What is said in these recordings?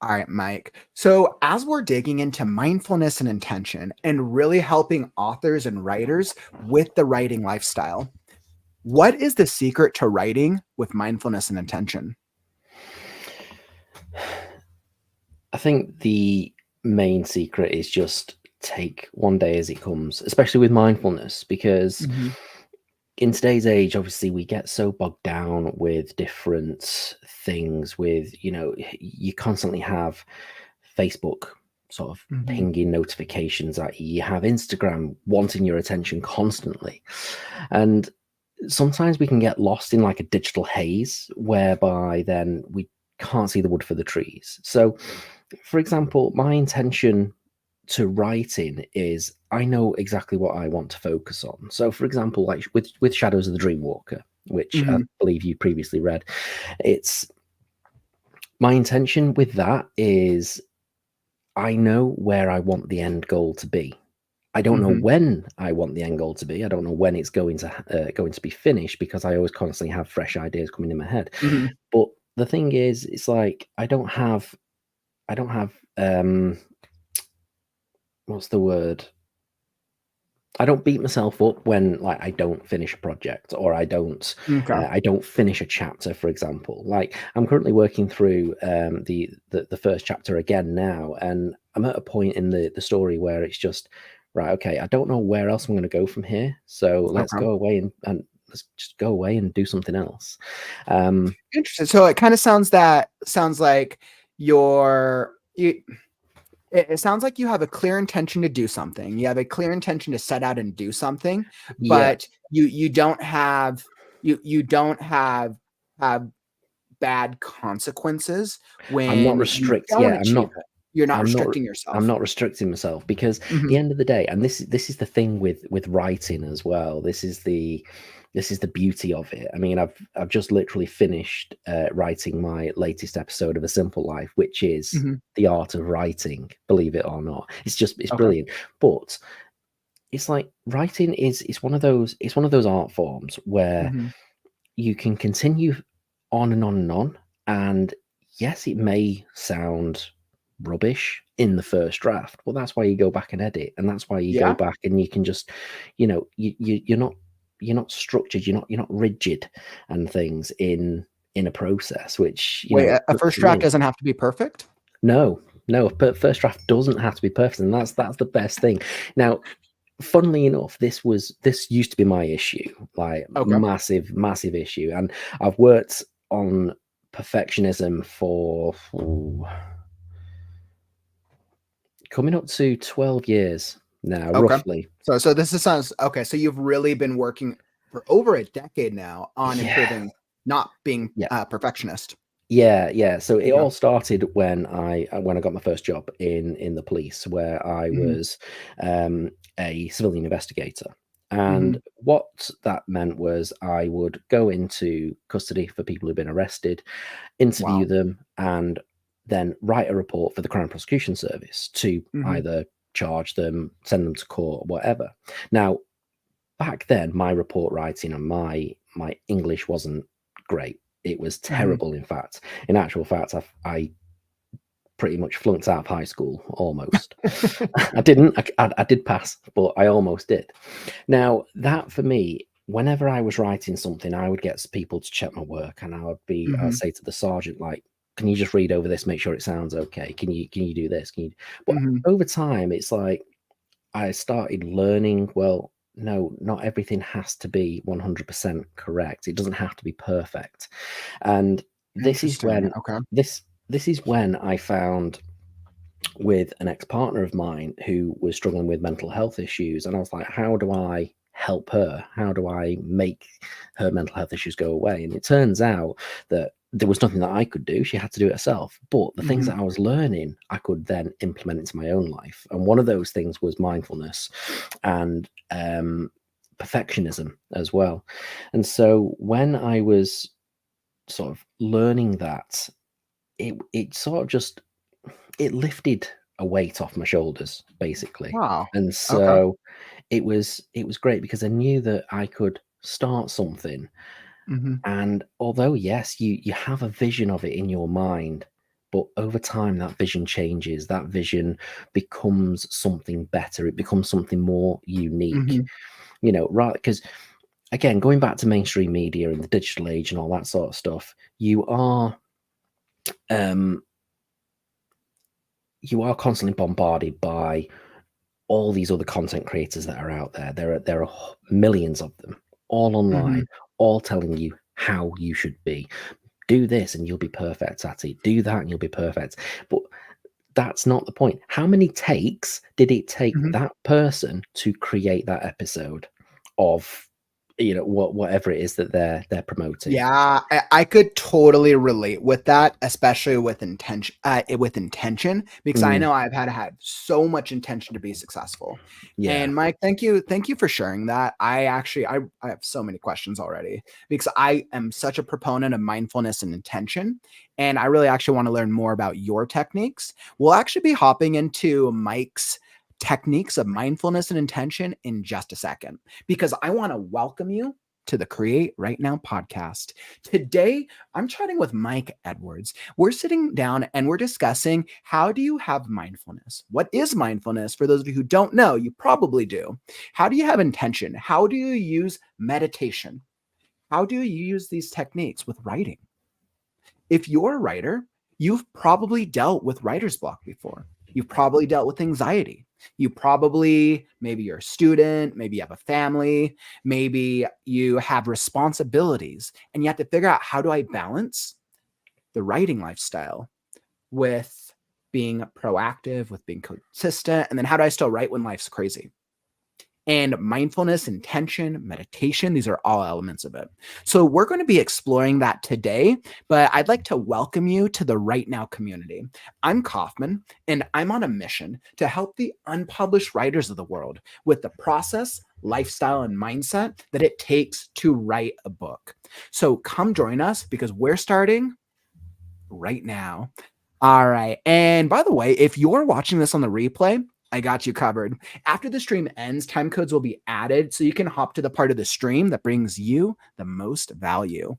All right, Mike. So, as we're digging into mindfulness and intention and really helping authors and writers with the writing lifestyle, what is the secret to writing with mindfulness and intention? I think the main secret is just take one day as it comes, especially with mindfulness, because Hmm. in today's age, obviously, we get so bogged down with different things. You constantly have Facebook sort of Hmm. pinging notifications at you. You have Instagram wanting your attention constantly. And sometimes we can get lost in like a digital haze whereby then we can't see the wood for the trees. So, for example, my intention to writing is I know exactly what I want to focus on. So, for example, like with Shadows of the Dreamwalker, which I Hmm. believe you previously read, it's my intention with that is I know where I want the end goal to be. I don't know Hmm. when I want the end goal to be. I don't know when it's going to be finished because I always constantly have fresh ideas coming in my head. Hmm. But the thing is, it's like I don't have what's the word? I don't beat myself up when like I don't finish a project or Okay. I don't finish a chapter, for example. Like I'm currently working through the first chapter again now, and I'm at a point in the story where it's just right. Okay, I don't know where else I'm going to go from here, so let's Okay. go away and let's just go away and do something else. Um, Interesting. So it kind of sounds like you're you, it sounds like you have a clear intention to do something. You have a clear intention to set out and do something, yeah, but you don't have bad consequences I'm not when you restrict. don't Yeah, achieve it. You're not I'm not restricting I'm yourself. not restricting myself because at the Mhm. end of the day, and this is the thing with writing as well. This is the beauty of it. I mean, I've just literally finished writing my latest episode of A Simple Life, which is Mhm. the art of writing. Believe it or not, it's Okay. brilliant. But it's like writing is it's one of those art forms where Mhm. you can continue on and on and on. And yes, it may sound rubbish in the first draft, but that's why you go back and edit, and that's why you go Yeah. back and you can just, you're not structured, you're not rigid and things in a process, which Wait, a first for draft me, doesn't have to be perfect? no, no, but first draft doesn't have to be perfect, and that's the best thing. Now, funnily enough, this used to be my issue, like Okay. massive issue, and I've worked on perfectionism for coming up to 12 years now, Okay. roughly. So this is sounds okay. So you've really been working for over a decade now on Yeah, improving, not being yeah, a perfectionist. yeah. So it Okay. all started when I got my first job in the police, where I Mhm. was a civilian investigator. And Mhm. what that meant was I would go into custody for people who've been arrested, interview Wow. them, and then write a report for the Crown Prosecution Service to Mhm. either charge them, send them to court, whatever. Now, back then, my report writing and my English wasn't great. It was Mhm. terrible, in fact. In actual fact, I pretty much flunked out of high school almost. I didn't. I did pass, but I almost did. Now, that for me, whenever I was writing something, I would get people to check my work, and I'd Mhm. say to the sergeant, like, "Can you just read over this, make sure it sounds okay? Can you do this? Can you?" But Mhm. over time, it's like I started learning. Well, no, not everything has to be 100% correct. It doesn't have to be perfect, and this is Interesting. when Okay. this is when I found with an ex-partner of mine who was struggling with mental health issues, and I was like, how do I help her? How do I make her mental health issues go away? And it turns out that there was nothing that I could do. She had to do it herself. But the things Mhm. that I was learning, I could then implement into my own life. And one of those things was mindfulness and perfectionism as well. And so when I was sort of learning that, it sort of just it lifted a weight off my shoulders, basically. Wow. And Okay. so it was great because I knew that I could start something. Mhm. And although yes, you have a vision of it in your mind, But over time, that vision changes. That vision becomes something better. It becomes something more unique. Mhm. Right? Because again, going back to mainstream media and the digital age and all that sort of stuff, um, you are constantly bombarded by all these other content creators that are out there. There are millions of them, all online, Mhm. all telling you how you should be. Do this and you'll be perfect at it. Do that and you'll be perfect. But that's not the point. How many takes did it take Mhm. that person to create that episode of whatever it is that they're promoting? Yeah, I could totally relate with that, especially with intention, because I Mm, know I've had to have so much intention to be successful. yeah. And Mike, thank you for sharing that. I have so many questions already because I am such a proponent of mindfulness and intention, and I really actually want to learn more about your techniques. We'll actually be hopping into Mike's techniques of mindfulness and intention in just a second because I want to welcome you to the Create Right Now podcast. Today, I'm chatting with Mike Edwards. We're sitting down and we're discussing how do you have mindfulness? What is mindfulness? For those of you who don't know, you probably do. How do you have intention? How do you use meditation? How do you use these techniques with writing? If you're a writer, you've probably dealt with writer's block before. You've probably dealt with anxiety. Maybe you're a student, maybe you have a family, maybe you have responsibilities, and you have to figure out how do I balance the writing lifestyle with being proactive, with being consistent, and then how do I still write when life's crazy? And mindfulness, intention, meditation, these are all elements of it. So we're going to be exploring that today, but I'd like to welcome you to the Right Now community. I'm Kauffman, and I'm on a mission to help the unpublished writers of the world with the process, lifestyle, and mindset that it takes to write a book. So come join us because we're starting right now. All right. And by the way, if you're watching this on the replay, I got you covered. After the stream ends, time codes will be added so you can hop to the part of the stream that brings you the most value.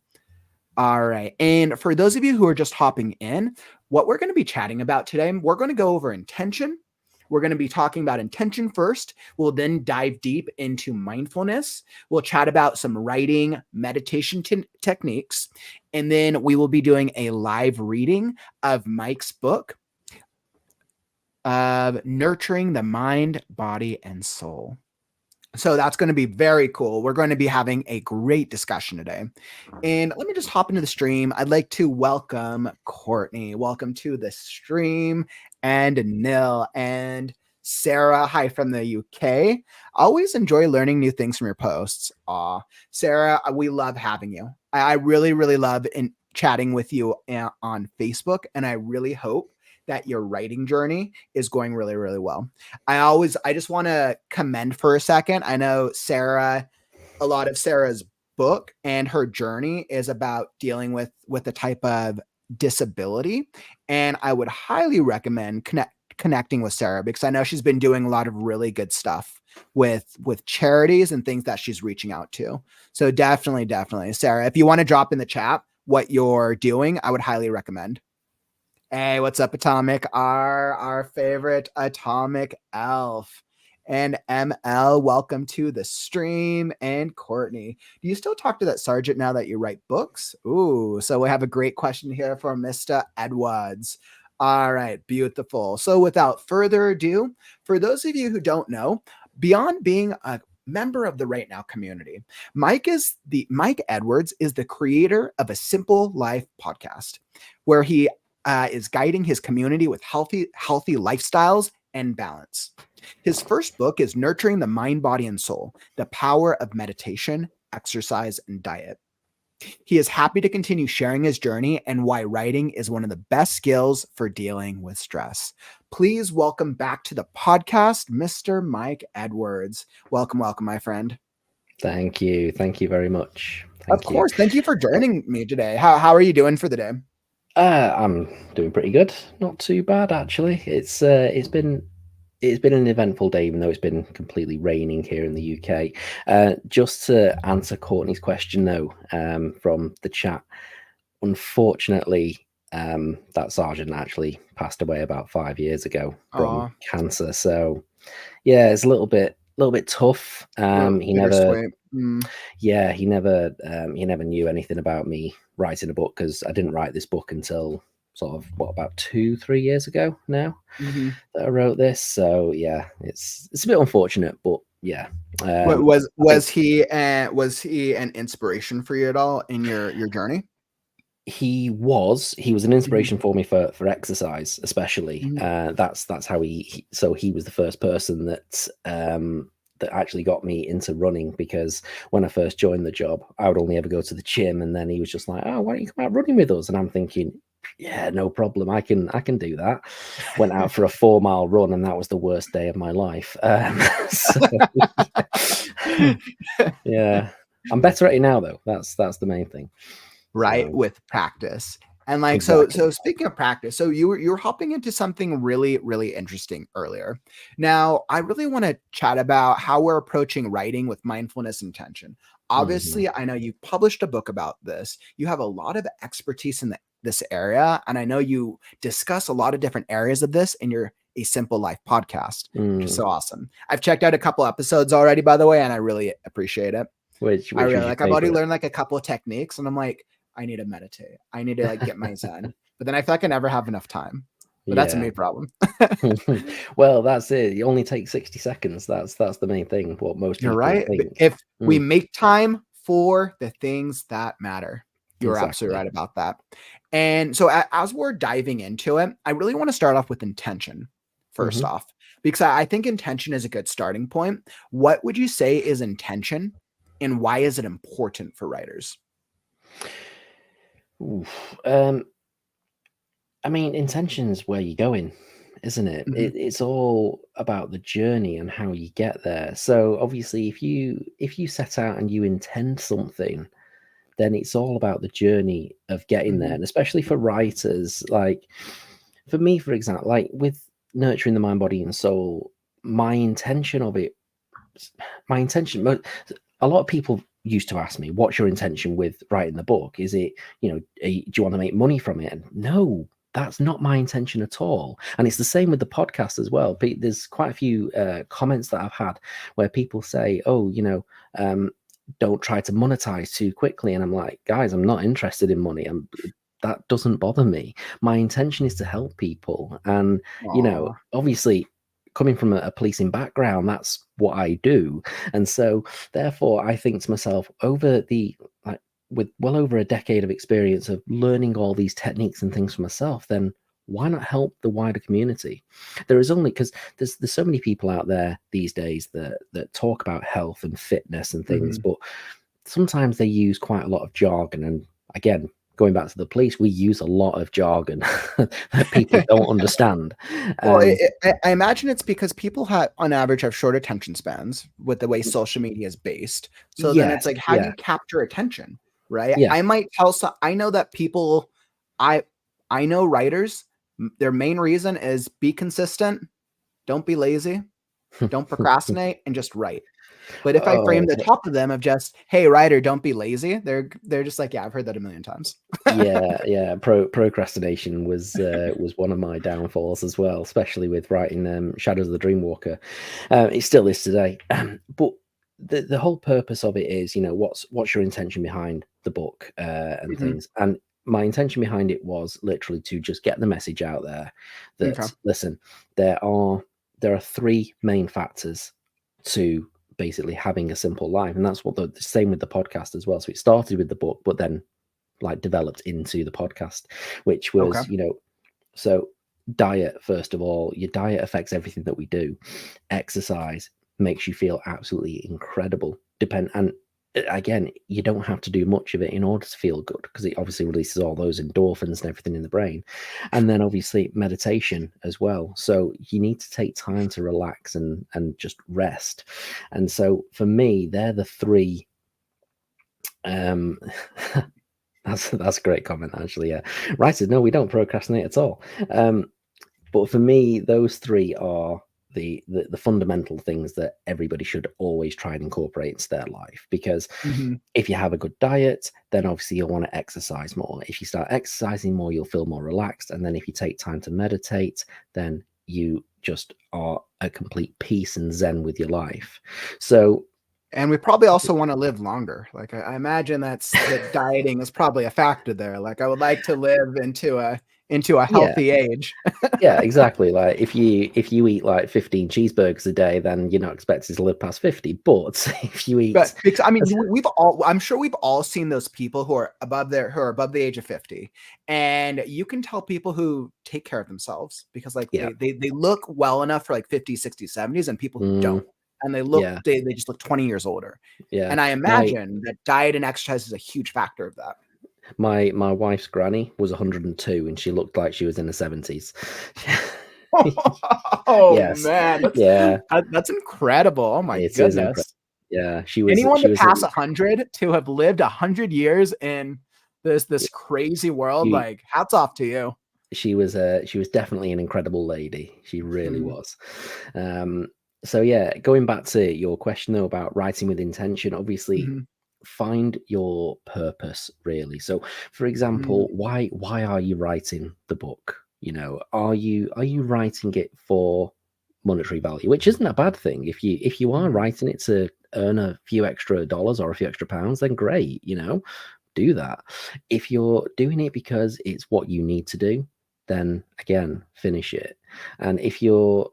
All right. And for those of you who are just hopping in, what we're going to be chatting about today, we're going to go over intention. We're going to be talking about intention first. We'll then dive deep into mindfulness. We'll chat about some writing meditation techniques. And then we will be doing a live reading of Mike's book of Nurturing the Mind, Body, and Soul. So that's going to be very cool. We're going to be having a great discussion today. And let me just hop into the stream. I'd like to welcome Courtney. Welcome to the stream. And Nil and Sarah. Hi from the UK. Always enjoy learning new things from your posts. Aw, Sarah, we love having you. I really, really love chatting with you on Facebook. And I really hope that your writing journey is going really, really well. I just want to commend for a second. I know Sarah, a lot of Sarah's book and her journey is about dealing with a type of disability. And I would highly recommend connecting with Sarah because I know she's been doing a lot of really good stuff with charities and things that she's reaching out to. So definitely, Sarah, if you want to drop in the chat what you're doing, I would highly recommend. Hey, what's up, Atomic? Our favorite atomic elf. And ML, welcome to the stream. And Courtney, do you still talk to that sergeant now that you write books? Ooh, so we have a great question here from Mr. Edwards. All right, beautiful. So without further ado, for those of you who don't know, beyond being a member of the Right Now community, Mike Edwards is the creator of a Simple Life podcast, where he is guiding his community with healthy lifestyles and balance. His first book is Nurturing the Mind, Body, and Soul, The Power of Meditation, Exercise, and Diet. He is happy to continue sharing his journey and why writing is one of the best skills for dealing with stress. Please welcome back to the podcast, Mr. Mike Edwards. Welcome, my friend. Thank you. Thank you very much. Of Thank you. course. Thank you for joining me today. How are you doing for the day? I'm doing pretty good. Not too bad, actually. It's been an eventful day, even though it's been completely raining here in the UK. Just to answer Courtney's question, though, from the chat, unfortunately, that sergeant actually passed away about 5 years ago from Aw, cancer. So yeah, it's a little bit tough. He never, bittersweet. Mm, he never knew anything about me writing a book, because I didn't write this book until sort of about 2-3 years ago now mhm. that I wrote this. So yeah, it's a bit unfortunate, but yeah, What I think was he an inspiration for you at all in your journey? he was an Mhm, inspiration for me for exercise, especially. mhm. That's how he was the first person that actually got me into running, because when I first joined the job, I would only ever go to the gym, and then he was just like, "Oh, why don't you come out running with us?" And I'm thinking, yeah, no problem, I can do that. Went out for a 4-mile run, and that was the worst day of my life. So yeah, I'm better at it now, though. That's the main thing. Right, So with practice. And, like, so exactly. speaking of practice, so you were hopping into something really, really interesting earlier. Now, I really wanna chat about how we're approaching writing with mindfulness intention. Mhm. Obviously, I know you published a book about this. You have a lot of expertise in this area, and I know you discuss a lot of different areas of this in your A Simple Life podcast, which is Mm. so awesome. I've checked out a couple episodes already, by the way, and I really appreciate it. I Which really was your like I've already favorite? learned, like, a couple of techniques, and I'm like, "I need to meditate. I need to, like, get my zen." But then I feel like I never have enough time, but that's a Yeah. me problem. Well, that's it. You only take 60 seconds. That's the main thing, what most You're people right, but think. if we Mm, make time for the things that matter. You're absolutely exactly. right about that. And so as we're diving into it, I really wanna start off with intention, first Mhm. off, because I think intention is a good starting point. What would you say is intention, and why is it important for writers? Oof. I mean, intention's where you're going, isn't it? Mhm, It's all about the journey and how you get there. So obviously, if you set out and you intend something, then it's all about the journey of getting there. mhm, And especially for writers, like for me, for example, like with nurturing the mind, body, and soul, my intention of it, my intention, a lot of people used to ask me, "What's your intention with writing the book? Is it, do you want to make money from it?" And no, that's not my intention at all. And it's the same with the podcast as well. There's quite a few comments that I've had where people say, "Oh, don't try to monetize too quickly." And I'm like, guys, I'm not interested in money. That doesn't bother me. My intention is to help people. And, aw, obviously, coming from a policing background, that's what I do. And so, therefore, I think to myself, like, with well over a decade of experience of learning all these techniques and things for myself, then why not help the wider community? There is only because there's so many people out there these days that talk about health and fitness and things, mhm. but sometimes they use quite a lot of jargon. And again, going back to the police, we use a lot of jargon that people don't understand. Well, Um, I imagine it's because people on average, have short attention spans with the way social media is based. So then yes, it's like, how do yeah, you capture attention, right? yeah. I might tell I know that people I I know writers, their main reason is be consistent, don't be lazy, don't procrastinate, and just write. But if I frame Oh, the top of them of just, "Hey, writer, don't be lazy," they're just like, "Yeah, I've heard that a million times." yeah, yeah. Procrastination was one of my downfalls as well, especially with writing Shadows of the Dreamwalker. It still is today. But the whole purpose of it is, what's your intention behind the book and Mhm. things. And my intention behind it was literally to just get the message out there Okay. that, listen, there are three main factors to basically having a simple life, and that's what the same with the podcast as well. So it started with the book, but then like developed into the podcast, which Okay. was, so diet, first of all, your diet affects everything that we do. Exercise makes you feel absolutely incredible. And again, you don't have to do much of it in order to feel good, because it obviously releases all those endorphins and everything in the brain. And then obviously meditation as well. So you need to take time to relax and just rest. And so for me, they're the three um that's a great comment, actually. Yeah, writers, no, we don't procrastinate at all. But for me, those three are the fundamental things that everybody should always try and incorporate into their life. Because if you have a good diet, then obviously you'll want to exercise more. If you start exercising more, you'll feel more relaxed. And then if you take time to meditate, then you just are at complete peace and zen with your life. So, and we probably also want to live longer. Like I imagine that dieting is probably a factor there. Like I would like to live into a healthy age. Yeah, exactly. Like if you eat like 15 cheeseburgers a day, then you're not expected to live past 50. But if you eat, because I mean, I'm sure we've all seen those people who are above the age of 50, and you can tell people who take care of themselves because like they look well enough for like 50s, 60s, 70s, and people who don't, and they just look 20 years older. Yeah, and I imagine that diet and exercise is a huge factor of that. My wife's granny was 102 and she looked like she was in the 70s. Yes. Man, that's incredible. Oh my goodness. Yeah, she was. Anyone to pass 100, to have lived 100 years in this crazy world, like hats off to you. She was definitely an incredible lady. She really was. So yeah, going back to your question though about writing with intention, obviously find your purpose really. So for example, why are you writing the book? You know, are you writing it for monetary value, which isn't a bad thing. If you are writing it to earn a few extra dollars or a few extra pounds, then great, you know, do that. If you're doing it because it's what you need to do, then again, finish it. And if you're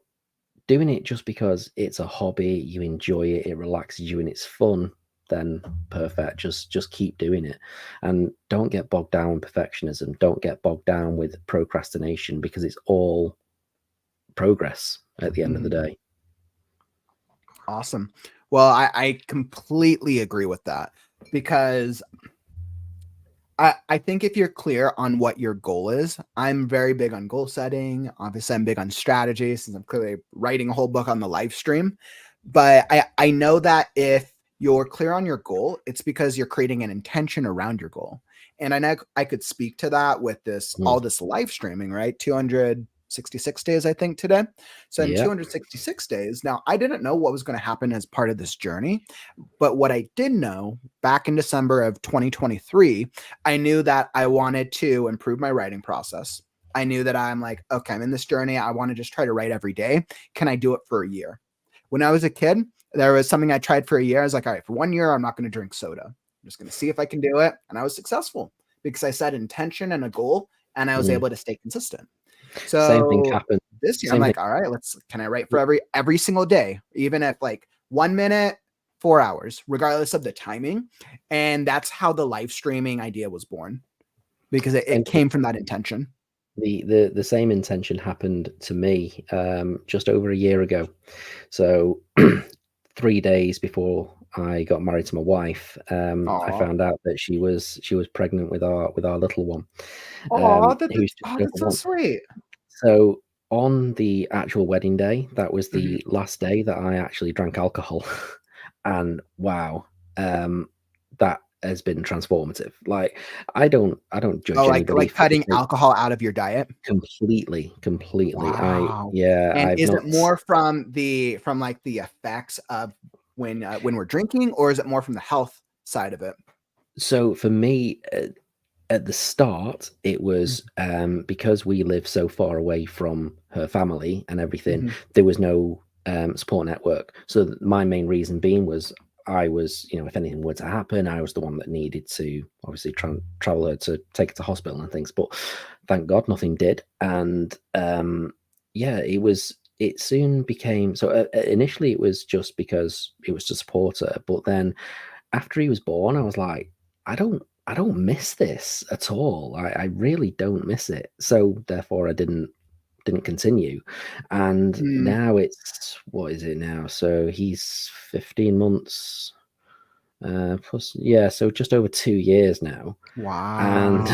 doing it just because it's a hobby, you enjoy it, it relaxes you and it's fun, then perfect. Just keep doing it, and don't get bogged down with perfectionism. Don't get bogged down with procrastination, because it's all progress at the end of the day. Awesome. Well, I completely agree with that, because I think if you're clear on what your goal is, I'm very big on goal setting. Obviously, I'm big on strategy since I'm clearly writing a whole book on the live stream. But I know that if you're clear on your goal, it's because you're creating an intention around your goal. And I know I could speak to that with all this live streaming, right? 266 days, I think, today. So in 266 days, now I didn't know what was going to happen as part of this journey. But what I did know back in December of 2023, I knew that I wanted to improve my writing process. I knew that I'm like, okay, I'm in this journey. I want to just try to write every day. Can I do it for a year? When I was a kid, there was something I tried for a year. I was like, all right, for 1 year, I'm not going to drink soda. I'm just going to see if I can do it. And I was successful because I set intention and a goal, and I was able to stay consistent. So same thing happened this year. I'm like, all right, can I write for every single day, even if like 1 minute, 4 hours, regardless of the timing. And that's how the live streaming idea was born, because it came from that intention. The same intention happened to me just over a year ago. So 3 days before I got married to my wife, I found out that she was pregnant with our little one. That's so sweet. So on the actual wedding day, that was the last day that I actually drank alcohol. And wow, that has been transformative. Like I don't judge anybody. Like cutting alcohol out of your diet completely. Wow. Is it more from the effects of when we're drinking, or is it more from the health side of it? So for me, at the start, it was because we live so far away from her family and everything, there was no support network. So my main reason being was I was, you know, if anything were to happen, I was the one that needed to obviously travel her to take her to hospital and things. But thank God nothing did. And it soon became, so initially it was just because it was to support her. But then after he was born, I was like, I don't miss this at all. I really don't miss it. So therefore I didn't continue. And now it's, what is it now? So he's 15 months plus, so just over 2 years now. Wow.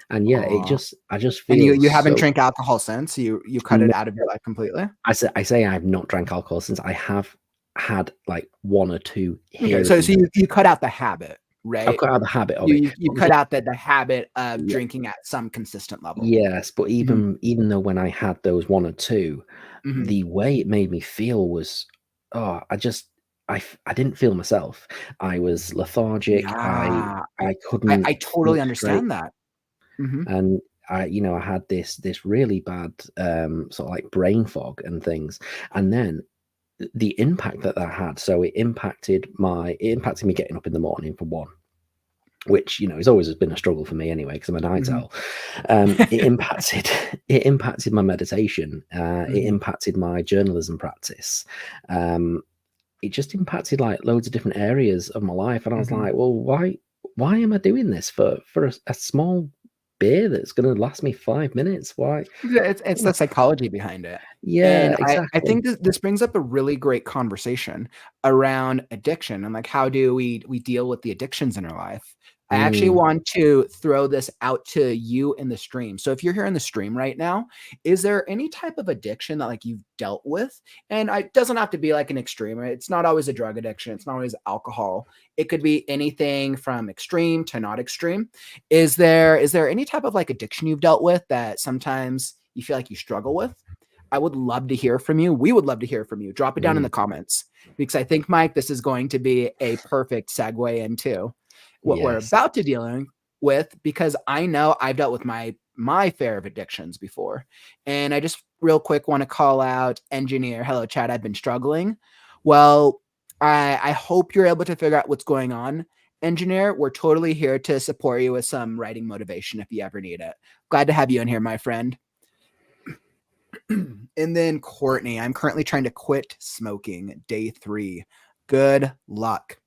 And I just feel. And you haven't drank alcohol since? You cut it out of your life completely? I say I've not drank alcohol since. I have had like 1 or 2 Okay, so you cut out the habit. I've right? got out of the habit of it. You But the cut thing, out the habit of yeah, drinking at some consistent level. yes, but Mhm, even though when I had those 1 or 2, mhm. the way it made me feel was, oh, I didn't feel myself. I was lethargic. Yeah, I couldn't I totally think straight, understand that. Mhm, and I had this really bad, sort of like brain fog and things, and then the impact that that had. So it impacted me getting up in the morning for one, which has always been a struggle for me anyway because I'm a night mhm, owl. It impacted it impacted my meditation. It mhm, impacted my journalism practice. Um, it just impacted like loads of different areas of my life, and I was mhm. like, well, why am I doing this for a small beer that's going to last me 5 minutes? Why? Yeah, it's the psychology behind it. Yeah, And I exactly. think this brings up a really great conversation around addiction and, like, how do we deal with the addictions in our life. I actually Mm, want to throw this out to you in the stream. So if you're here in the stream right now, is there any type of addiction that, like, you've dealt with? And it doesn't have to be, like, an extreme, right? It's not always a drug addiction, it's not always alcohol. It could be anything from extreme to not extreme. Is there any type of, like, addiction you've dealt with that sometimes you feel like you struggle with? I would love to hear from you. We would love to hear from you. Drop it down in mm, the comments because I think, Mike, this is going to be a perfect segue into what we're yes. about to dealing with because I know I've dealt with my fair of addictions before. And I just real quick want to call out engineer. Hello, Chad. I've been struggling. Well, I hope you're able to figure out what's going on. Engineer, we're totally here to support you with some writing motivation if you ever need it. Glad to have you in here, my friend. And then Courtney, I'm currently trying to quit smoking. Day 3. Good luck.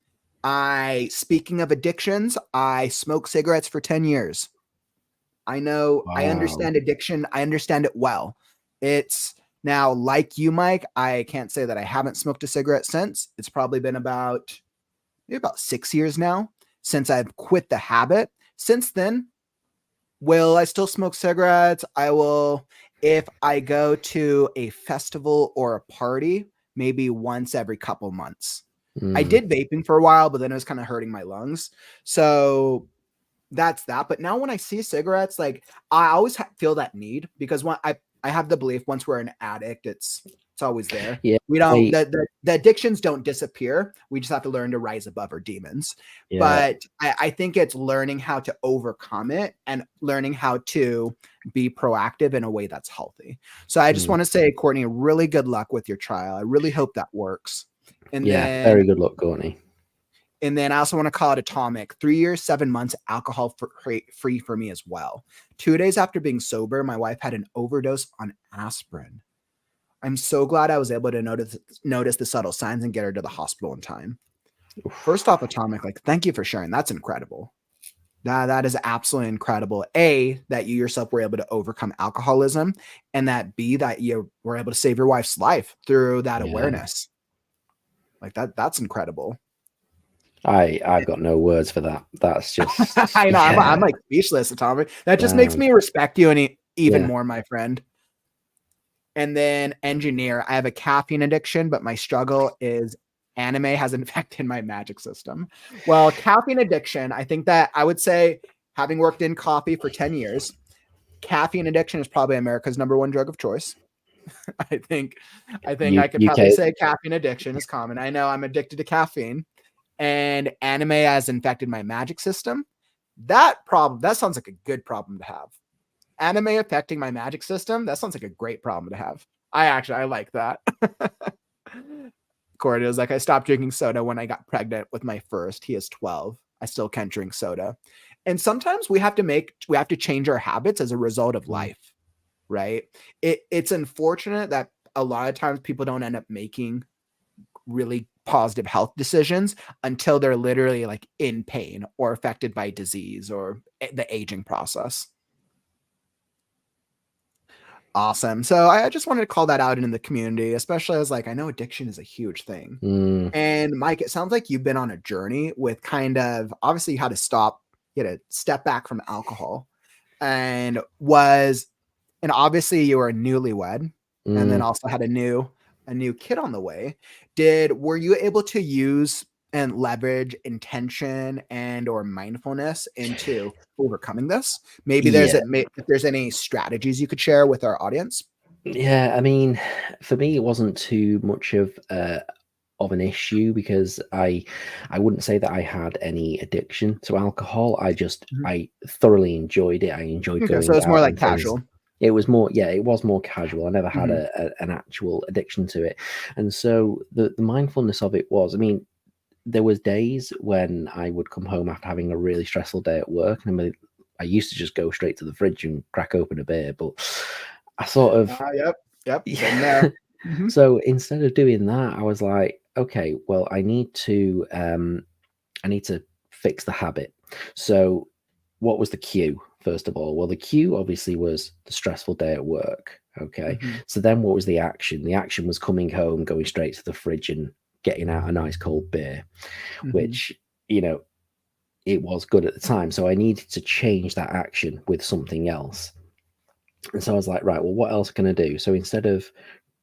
Speaking of addictions, I smoked cigarettes for 10 years. I know, I Wow. understand addiction. I understand it well. It's now like you, Mike. I can't say that I haven't smoked a cigarette since. It's probably been maybe about 6 years now since I've quit the habit. Since then, will I still smoke cigarettes? I will, if I go to a festival or a party, maybe once every couple months. I Mm, did vaping for a while, but then it was kind of hurting my lungs. So that's that. But now when I see cigarettes, like I always feel that need because when I have the belief once we're an addict, it's always there. yeah. We don't I the addictions don't disappear. We just have to learn to rise above our demons. Yeah. But I think it's learning how to overcome it and learning how to be proactive in a way that's healthy. So I just Mm. want to say, Courtney, really good luck with your trial. I really hope that works. And Yeah, then very good luck, Courtney. and then I also want to call it atomic. 3 years, 7 months, alcohol free for me as well. 2 days after being sober, my wife had an overdose on aspirin. I'm so glad I was able to notice the subtle signs and get her to the hospital in time. First off, atomic, like thank you for sharing. That's incredible. That is absolutely incredible. A, that you yourself were able to overcome alcoholism, and that B, that you were able to save your wife's life through that Yeah. awareness. Like that's incredible. I've got no words for that. That's just I know. I'm yeah. like speechless, Atomic. That just makes Um, me respect you even yeah. more, my friend. And then engineer. I have a caffeine addiction, but my struggle is anime has infected my magic system. Well, caffeine addiction, I think that I would say, having worked in coffee for 10 years, caffeine addiction is probably America's #1 drug of choice. I think I could probably UK. say caffeine addiction is common. I know I'm addicted to caffeine and anime has infected my magic system. That sounds like a good problem to have. Anime affecting my magic system, that sounds like a great problem to have. I like that. Corey is like, I stopped drinking soda when I got pregnant with my first. He is 12. I still can't drink soda. And sometimes we have to change our habits as a result of Mm, life, right? It's unfortunate that a lot of times people don't end up making really positive health decisions until they're literally like in pain or affected by disease or the aging process. Awesome. So I just wanted to call that out in the community, especially as like I know addiction is a huge thing. mm, And Mike, it sounds like you've been on a journey with kind of obviously you had to you had to step back from alcohol and obviously you were a newlywed and then mm. also had a new kid on the way. Were you able to use and leverage intention and or mindfulness into overcoming this? Maybe Yeah. if there's any strategies you could share with our audience. Yeah, I mean, for me, it wasn't too much of an issue because I wouldn't say that I had any addiction to alcohol. Mhm. I thoroughly enjoyed it. I enjoyed Okay, going so it's more out like and things. casual. It was more, yeah, it was more casual. I never had Mhm. an actual addiction to it, and so the mindfulness of it was. I mean, there was days when I would come home after having a really stressful day at work, and I used to just go straight to the fridge and crack open a beer, but I sort of Yep, yep, been yeah. there. Mhm. So instead of doing that, I was like, okay, well, I need to fix the habit. So what was the cue, first of all? Well, the cue obviously was the stressful day at work. Okay. Mhm. So then what was the action? The action was coming home, going straight to the fridge and getting out a nice cold beer, Mhm. which, you know, it was good at the time. So I needed to change that action with something else. And so I was like, right, well, what else can I do? So instead of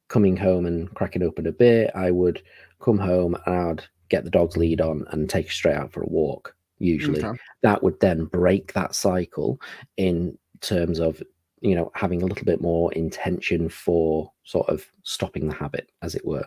coming home and cracking open a beer, I would come home and I'd get the dog's lead on and take her straight out for a walk. Usually, Okay. that would then break that cycle in terms of having a little bit more intention for sort of stopping the habit, as it were.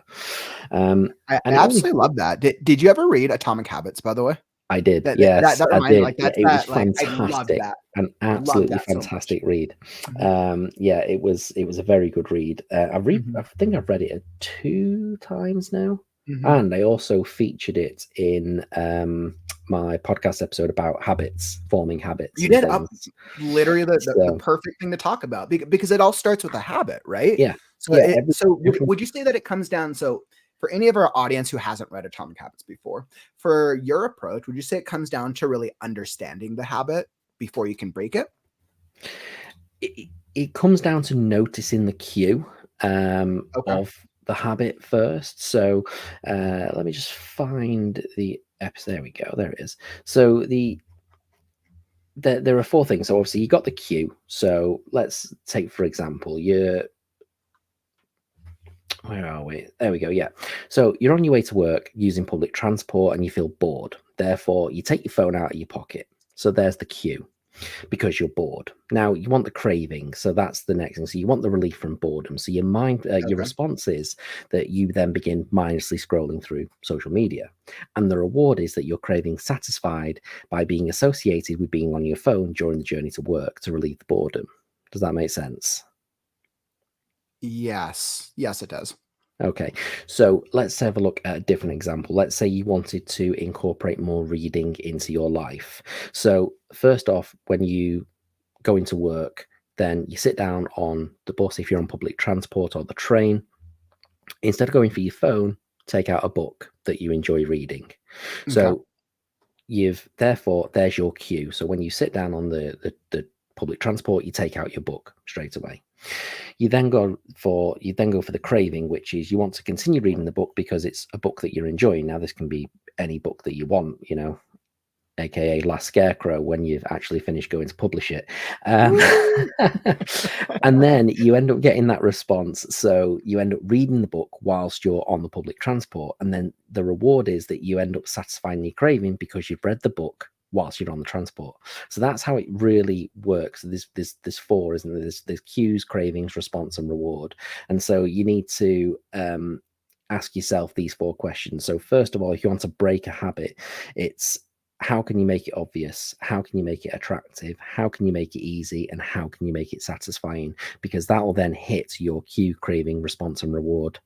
I And it only absolutely love that. Did you ever read Atomic Habits, by the way? I did, That yes, I reminds me, did. like, Yeah, that's it was that, like, I love fantastic, that. an Love absolutely that so much. fantastic read. Mhm. Yeah, it was a very good read. I Mhm. think I've read it 2 times now, Mhm. and I also featured it in my podcast episode about habits, forming habits You and did things. literally the So perfect thing to talk about because it all starts with a habit, right? yeah, So yeah, every everyone. would you say that it comes down, so for any of our audience who hasn't read Atomic Habits before, for your approach, would you say it comes down to really understanding the habit before you can break it? It comes down to noticing the cue Okay. of the habit first. So let me just find the episode. There we go. There it is. So there are 4 things. So obviously you got the cue. So let's take, for example, where are we? There we go. Yeah. So you're on your way to work using public transport and you feel bored. Therefore, you take your phone out of your pocket. So there's the cue, because you're bored. Now you want the craving, so that's the next thing. So you want the relief from boredom. So your Okay. response is that you then begin mindlessly scrolling through social media, and the reward is that you're craving satisfied by being associated with being on your phone during the journey to work to relieve the boredom. Does that make sense? Yes. Yes, it does. Okay, so let's have a look at a different example. Let's say you wanted to incorporate more reading into your life. So first off, when you going to work, then you sit down on the bus if you're on public transport or the train. Instead of going for your phone, take out a book that you enjoy reading. Okay. So there's your cue. So when you sit down on the public transport, you take out your book straight away. You then go for the craving, which is you want to continue reading the book because it's a book that you're enjoying. Now this can be any book that you want, aka Last Scarecrow, when you've actually finished going to publish it. Woo! And then you end up getting that response. So you end up reading the book whilst you're on the public transport. And then the reward is that you end up satisfying your craving because you've read the book whilst you're on the transport. So that's how it really works. There's 4, isn't there? There's cues, cravings, response, and reward. And so you need to ask yourself these 4 questions. So first of all, if you want to break a habit, it's how can you make it obvious? How can you make it attractive? How can you make it easy? And how can you make it satisfying? Because that will then hit your cue, craving, response, and reward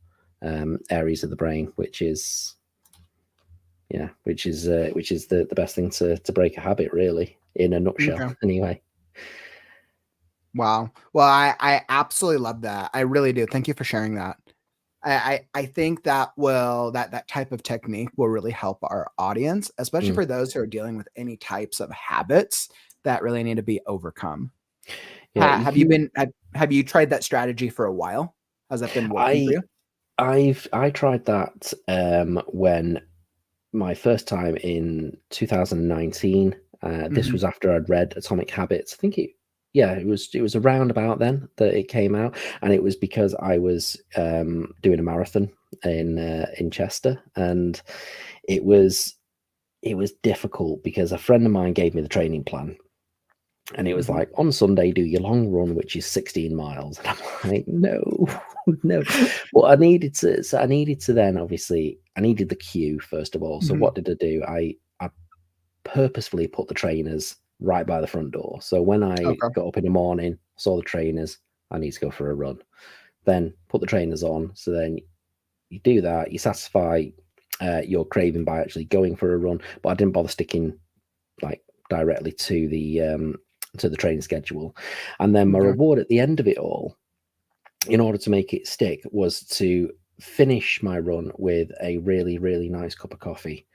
areas of the brain, which is the best thing to break a habit, really, in a nutshell. Okay. Anyway, Wow. Well, I absolutely love that. I really do. Thank you for sharing that. I think that type of technique will really help our audience, especially mm, for those who are dealing with any types of habits that really need to be overcome. yeah, you can. Have you tried that strategy for a while? Has that been working for I you? I tried that when my first time in 2019. This Mhm. was after I'd read Atomic Habits. I think it was around about then that it came out, and it was because I was doing a marathon in Chester, and it was difficult because a friend of mine gave me the training plan. And it was Mhm. like, on Sunday, do your long run, which is 16 miles. And I'm like, no, no. Well, I needed to then, obviously, I needed the cue, first of all. So Mhm. what did I do? I purposefully put the trainers right by the front door. So when I Okay. got up in the morning, saw the trainers, I need to go for a run. Then put the trainers on. So then you do that, you satisfy your craving by actually going for a run. But I didn't bother sticking like directly to the training schedule. And then my Okay. reward at the end of it all, in order to make it stick, was to finish my run with a really, really nice cup of coffee,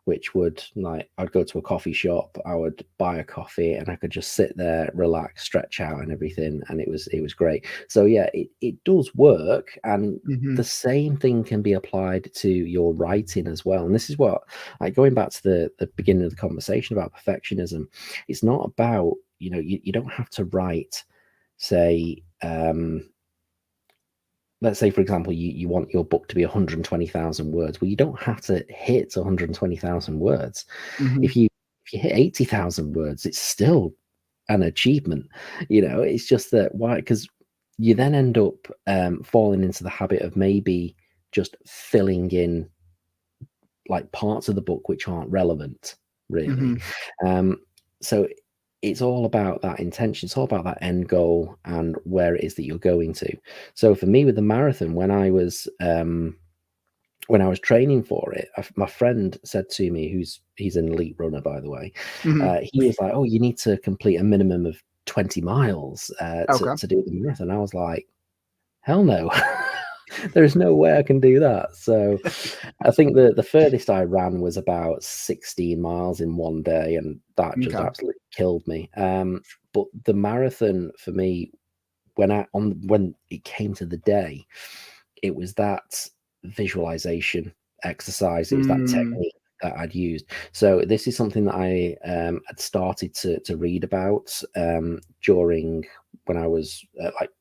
which would, like, I'd go to a coffee shop, I would buy a coffee, and I could just sit there, relax, stretch out and everything. And it was great. So yeah, it does work. And Mhm. the same thing can be applied to your writing as well. And this is what, like, going back to the beginning of the conversation about perfectionism, it's not about, you don't have to write, say, let's say, for example, you want your book to be 120,000 words. Well, you don't have to hit 120,000 words. Mhm. If you hit 80,000 words, it's still an achievement. It's just that, why? Because you then end up falling into the habit of maybe just filling in like parts of the book which aren't relevant, really. Mhm. So it's all about that intention. It's all about that end goal and where it is that you're going to. So for me with the marathon, when I was training for it, my friend said to me, he's an elite runner, by the way, Mhm. he was like, "Oh, you need to complete a minimum of 20 miles Okay. to do the marathon." I was like, hell no. There's no way I can do that. So I think the furthest I ran was about 16 miles in one day, and that just Okay. absolutely killed me. But the marathon for me, when it came to the day, it was that visualization exercise. It was that Mm. technique that I'd used. So this is something that I had started to read about during when I was like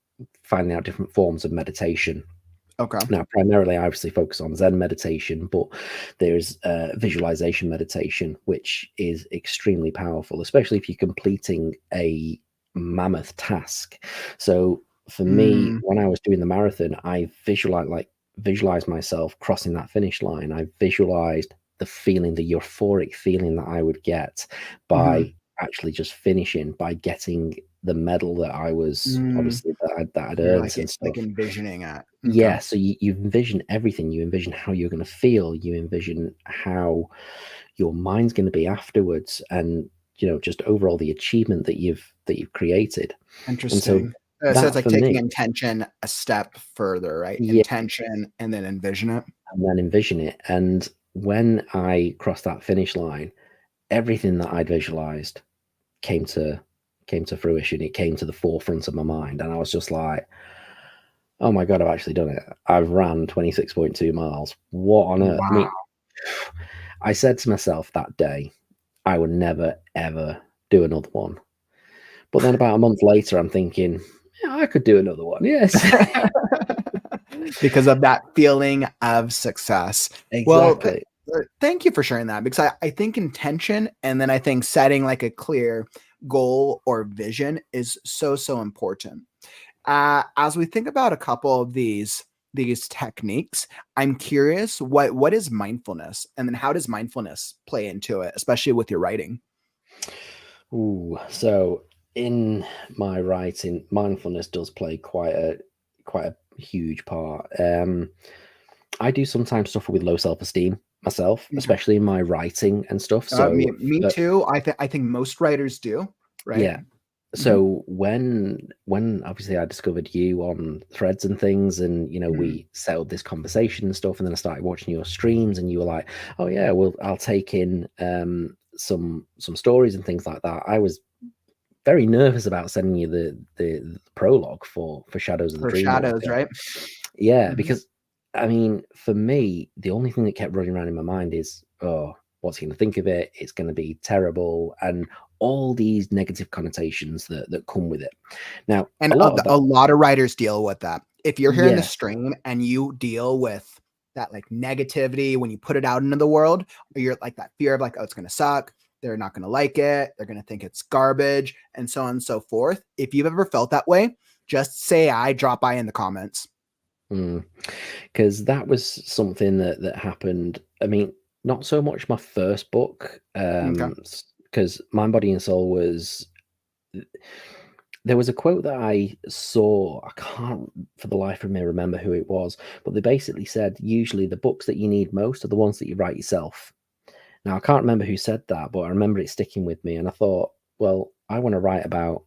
finding out different forms of meditation. Okay. Now, primarily, I obviously focus on Zen meditation, but there's visualization meditation, which is extremely powerful, especially if you're completing a mammoth task. So, for me, Mm. when I was doing the marathon, I visualized myself crossing that finish line. I visualized the feeling, the euphoric feeling that I would get Mhm. by actually just finishing, by getting the medal that I was Mm. obviously that I'd You're earned like and like stuff. envisioning it. Okay. Yeah, so you envision everything. You envision how you're going to feel. You envision how your mind's going to be afterwards, and just overall the achievement that you've created. And so Interesting. So it's that like for taking me, intention a step further, right? yeah, Intention and then envision it. and then envision it. And when I crossed that finish line, everything that I'd visualized came to fruition. It came to the forefront of my mind, and I was just like, oh my God, I've actually done it. I've ran 26.2 miles. What on earth? I Wow. mean, I said to myself that day, I would never, ever do another one. But then about a month later, I'm thinking, yeah, I could do another one. Yes. Because of that feeling of success. Well, Exactly. thank you for sharing that because I think intention and then I think setting like a clear goal or vision is so, so important. As we think about a couple of these techniques, I'm curious what is mindfulness, and then how does mindfulness play into it, especially with your writing? Ooh, so in my writing, mindfulness does play quite a huge part. I do sometimes suffer with low self-esteem myself, Okay. especially in my writing and stuff. Me, So, me too. I think most writers do, right? yeah. Mhm. So when obviously I discovered you on Threads and things, and Mhm. we settled this conversation and stuff, and then I started watching your streams, and you were like, "Oh yeah, well I'll take in some stories and things like that." I was very nervous about sending you the prologue for Shadows of the For Dream shadows, Walker. right? Yeah, Mhm. because I mean, for me, the only thing that kept running around in my mind is, oh, what's he going to think of it? It's going to be terrible, and all these negative connotations that come with it. Now, And a lot of a that, lot of writers deal with that. If you're here in the yeah, stream and you deal with like negativity when you put it out into the world, or you're like that fear of like, oh, it's going to suck. They're not going to like it. They're going to think it's garbage and so on and so forth. If you've ever felt that way, just say I drop by in the comments. Because that was something that happened. I mean, not so much my first book, because Mind, Body and Soul was... There was a quote that I saw, I can't for the life of me remember who it was, but they basically said, usually the books that you need most are the ones that you write yourself. Now, I can't remember who said that, but I remember it sticking with me. And I thought, well, I want to write about,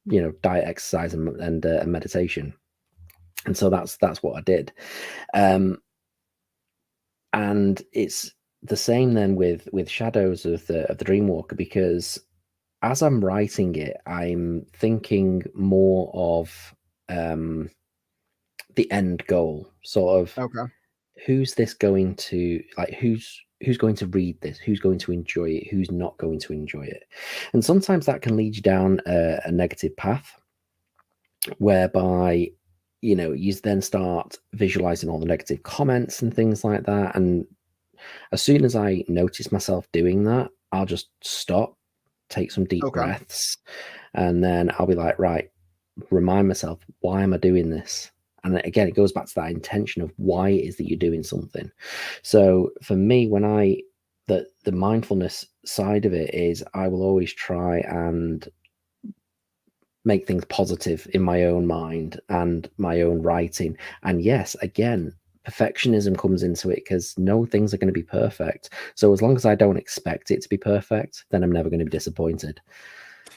diet, exercise, and meditation. And so that's what I did. And it's the same then with Shadows of the Dreamwalker, because as I'm writing it, I'm thinking more of the end goal, sort of. Who's this going to like? Who's going to read this? Who's going to enjoy it? Who's not going to enjoy it? And sometimes that can lead you down a negative path, whereby you then start visualizing all the negative comments and things like that. And as soon as I notice myself doing that, I'll just stop, take some deep breaths, and then I'll be like, right, remind myself, why am I doing this? And again, it goes back to that intention of why it is that you're doing something. So for me, when the mindfulness side of it is, I will always try and make things positive in my own mind and my own writing. And yes, again, perfectionism comes into it, because no things are going to be perfect. So as long as I don't expect it to be perfect, then I'm never going to be disappointed.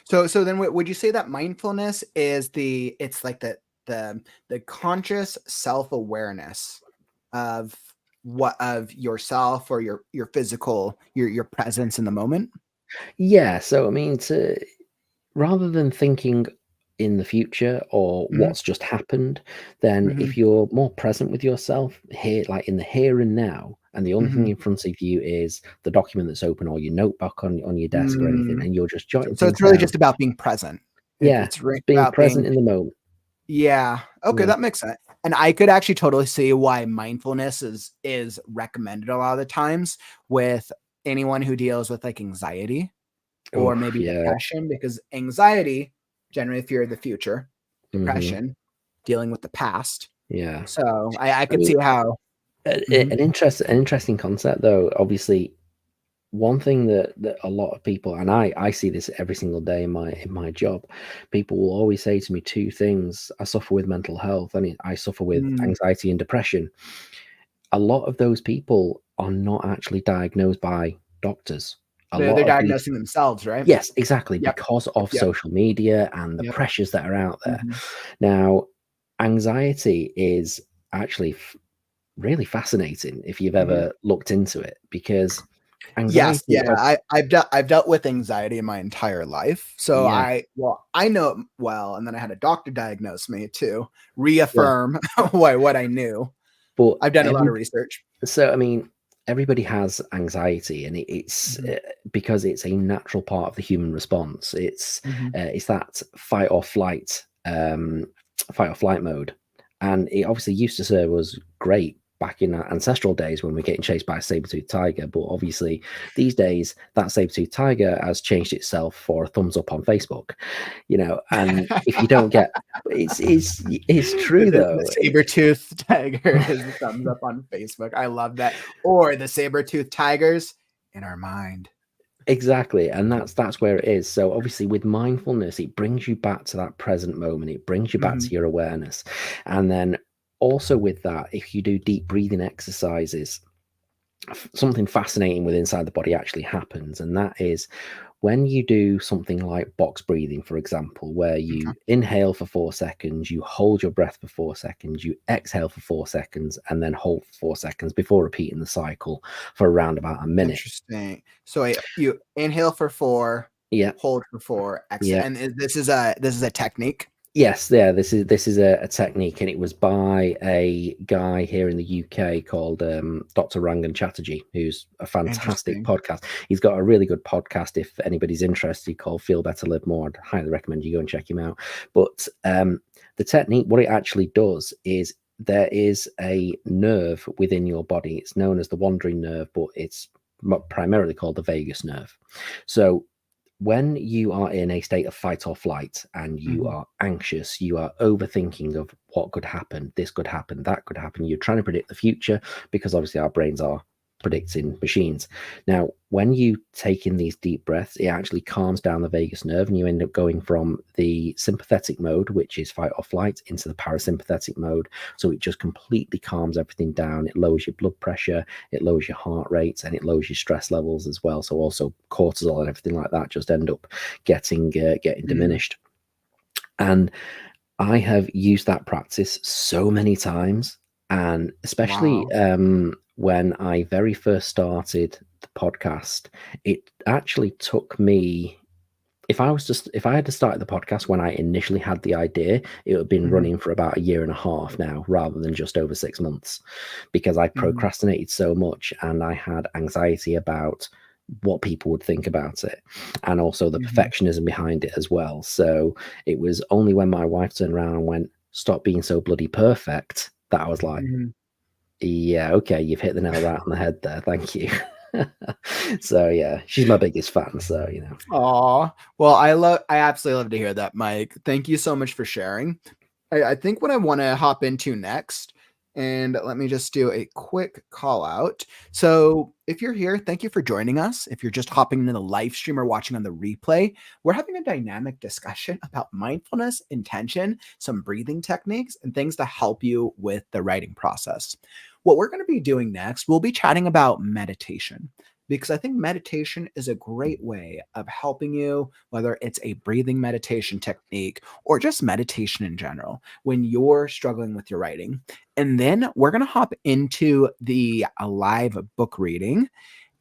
So then would you say that mindfulness is it's like the conscious self-awareness of yourself, or your physical, your presence in the moment? Yeah. So, I mean, rather than thinking in the future or what's just happened, then if you're more present with yourself here, like in the here and now, and the only thing in front of you is the document that's open, or your notebook on your desk or anything, and you're just jotting so things it's really down. just about being present. It's really being present in the moment. Yeah. Okay, that makes sense. And I could actually totally see why mindfulness is recommended a lot of the times with anyone who deals with like anxiety or maybe depression, because anxiety, generally fear of the future, depression, dealing with the past. Yeah. So I could see how an interesting concept, though. Obviously, one thing that a lot of people, and I see this every single day in my job, people will always say to me two things: I suffer with mental health, and I suffer with anxiety and depression. A lot of those people are not actually diagnosed by doctors. They're diagnosing themselves, right? Yes, exactly, because of social media and the pressures that are out there. Now, anxiety is actually really fascinating if you've ever looked into it, because anxiety... I've dealt with anxiety in my entire life, so I know it well, and then I had a doctor diagnose me to reaffirm what I knew. But I've done a lot of research. So I mean, everybody has anxiety, and it's because it's a natural part of the human response. It's that fight or flight mode, and it obviously used to serve us great back in our ancestral days when we're getting chased by a saber-toothed tiger. But obviously these days that saber-toothed tiger has changed itself for a thumbs up on Facebook, and if you don't get it's true though. The saber-toothed tiger is the thumbs up on Facebook. I love that. Or the saber-toothed tigers in our mind. Exactly. And that's where it is. So obviously with mindfulness, it brings you back to that present moment. It brings you back to your awareness. And then also with that, if you do deep breathing exercises, something fascinating with inside the body actually happens. And that is when you do something like box breathing, for example, where you inhale for 4 seconds, you hold your breath for 4 seconds, you exhale for 4 seconds, and then hold for 4 seconds before repeating the cycle for around about a minute. Interesting. So you inhale for 4, hold for 4, exhale. And this is a technique. Yes, this is a technique, and it was by a guy here in the UK called Dr. Rangan Chatterjee, who's a fantastic podcast. He's got a really good podcast if anybody's interested, called Feel Better, Live More. I'd highly recommend you go and check him out. But the technique, what it actually does is there is a nerve within your body. It's known as the wandering nerve, but it's primarily called the vagus nerve. So when you are in a state of fight or flight and you Mhm. are anxious, you are overthinking of what could happen, this could happen, that could happen. You're trying to predict the future because obviously our brains are predicting machines. Now, when you take in these deep breaths, it actually calms down the vagus nerve and you end up going from the sympathetic mode, which is fight or flight, into the parasympathetic mode. So it just completely calms everything down. It lowers your blood pressure, it lowers your heart rate, and it lowers your stress levels as well. So also cortisol and everything like that just end up getting diminished. And I have used that practice so many times, and especially Wow. when I very first started the podcast, it actually took me. If I had to start the podcast when I initially had the idea, it would have been Mhm. running for about a year and a half now, rather than just over 6 months, because I Mhm. procrastinated so much and I had anxiety about what people would think about it, and also the Mhm. perfectionism behind it as well. So it was only when my wife turned around and went, "Stop being so bloody perfect," that I was like, Mhm. "Yeah, okay, you've hit the nail right on the head there. Thank you." So yeah, she's my biggest fan. So Aw. Well, I absolutely love to hear that, Mike. Thank you so much for sharing. I think what I wanna hop into next, and let me just do a quick call out. So, if you're here, thank you for joining us. If you're just hopping into the live stream or watching on the replay, we're having a dynamic discussion about mindfulness, intention, some breathing techniques, and things to help you with the writing process. What we're gonna be doing next, we'll be chatting about meditation, because I think meditation is a great way of helping you, whether it's a breathing meditation technique or just meditation in general, when you're struggling with your writing. And then we're going to hop into the live book reading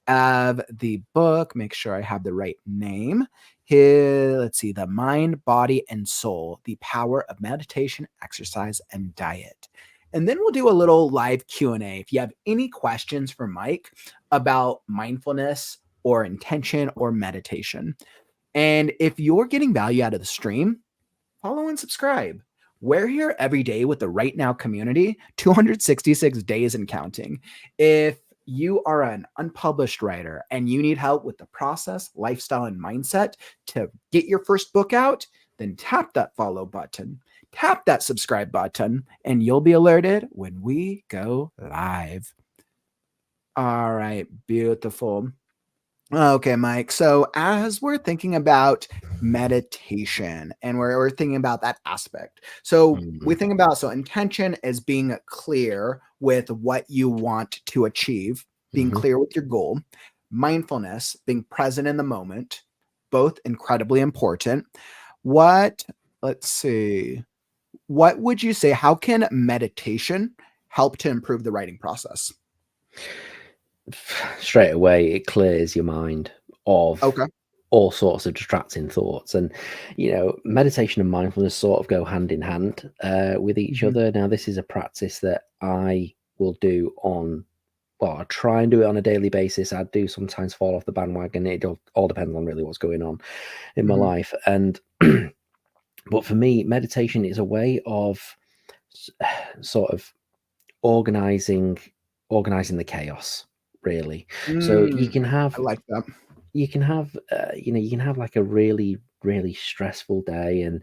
of the book. Make sure I have the right name. Here, let's see, The Mind, Body, and Soul, The Power of Meditation, Exercise, and Diet. And then we'll do a little live Q&A. If you have any questions for Mike about mindfulness or intention or meditation. And if you're getting value out of the stream, follow and subscribe. We're here every day with the Right Now community, 266 days and counting. If you are an unpublished writer and you need help with the process, lifestyle, and mindset to get your first book out, then tap that follow button, tap that subscribe button, and you'll be alerted when we go live. All right, beautiful. Okay, Mike. So as we're thinking about meditation and we're thinking about that aspect. So we Mhm. think about intention is being clear with what you want to achieve, being Mhm. clear with your goal, mindfulness, being present in the moment, both incredibly important. What, let's see, what would you say? How can meditation help to improve the writing process? Straight away, it clears your mind of Okay. all sorts of distracting thoughts. And meditation and mindfulness sort of go hand in hand with each Mhm. other. Now, this is a practice that I will do on, well, I try and do it on a daily basis. I do sometimes fall off the bandwagon. It all depends on really what's going on in my Mhm. life. And but for me, meditation is a way of sort of organizing organizing the chaos, really. So Mm, I like that. you can have you can have like a really stressful day, and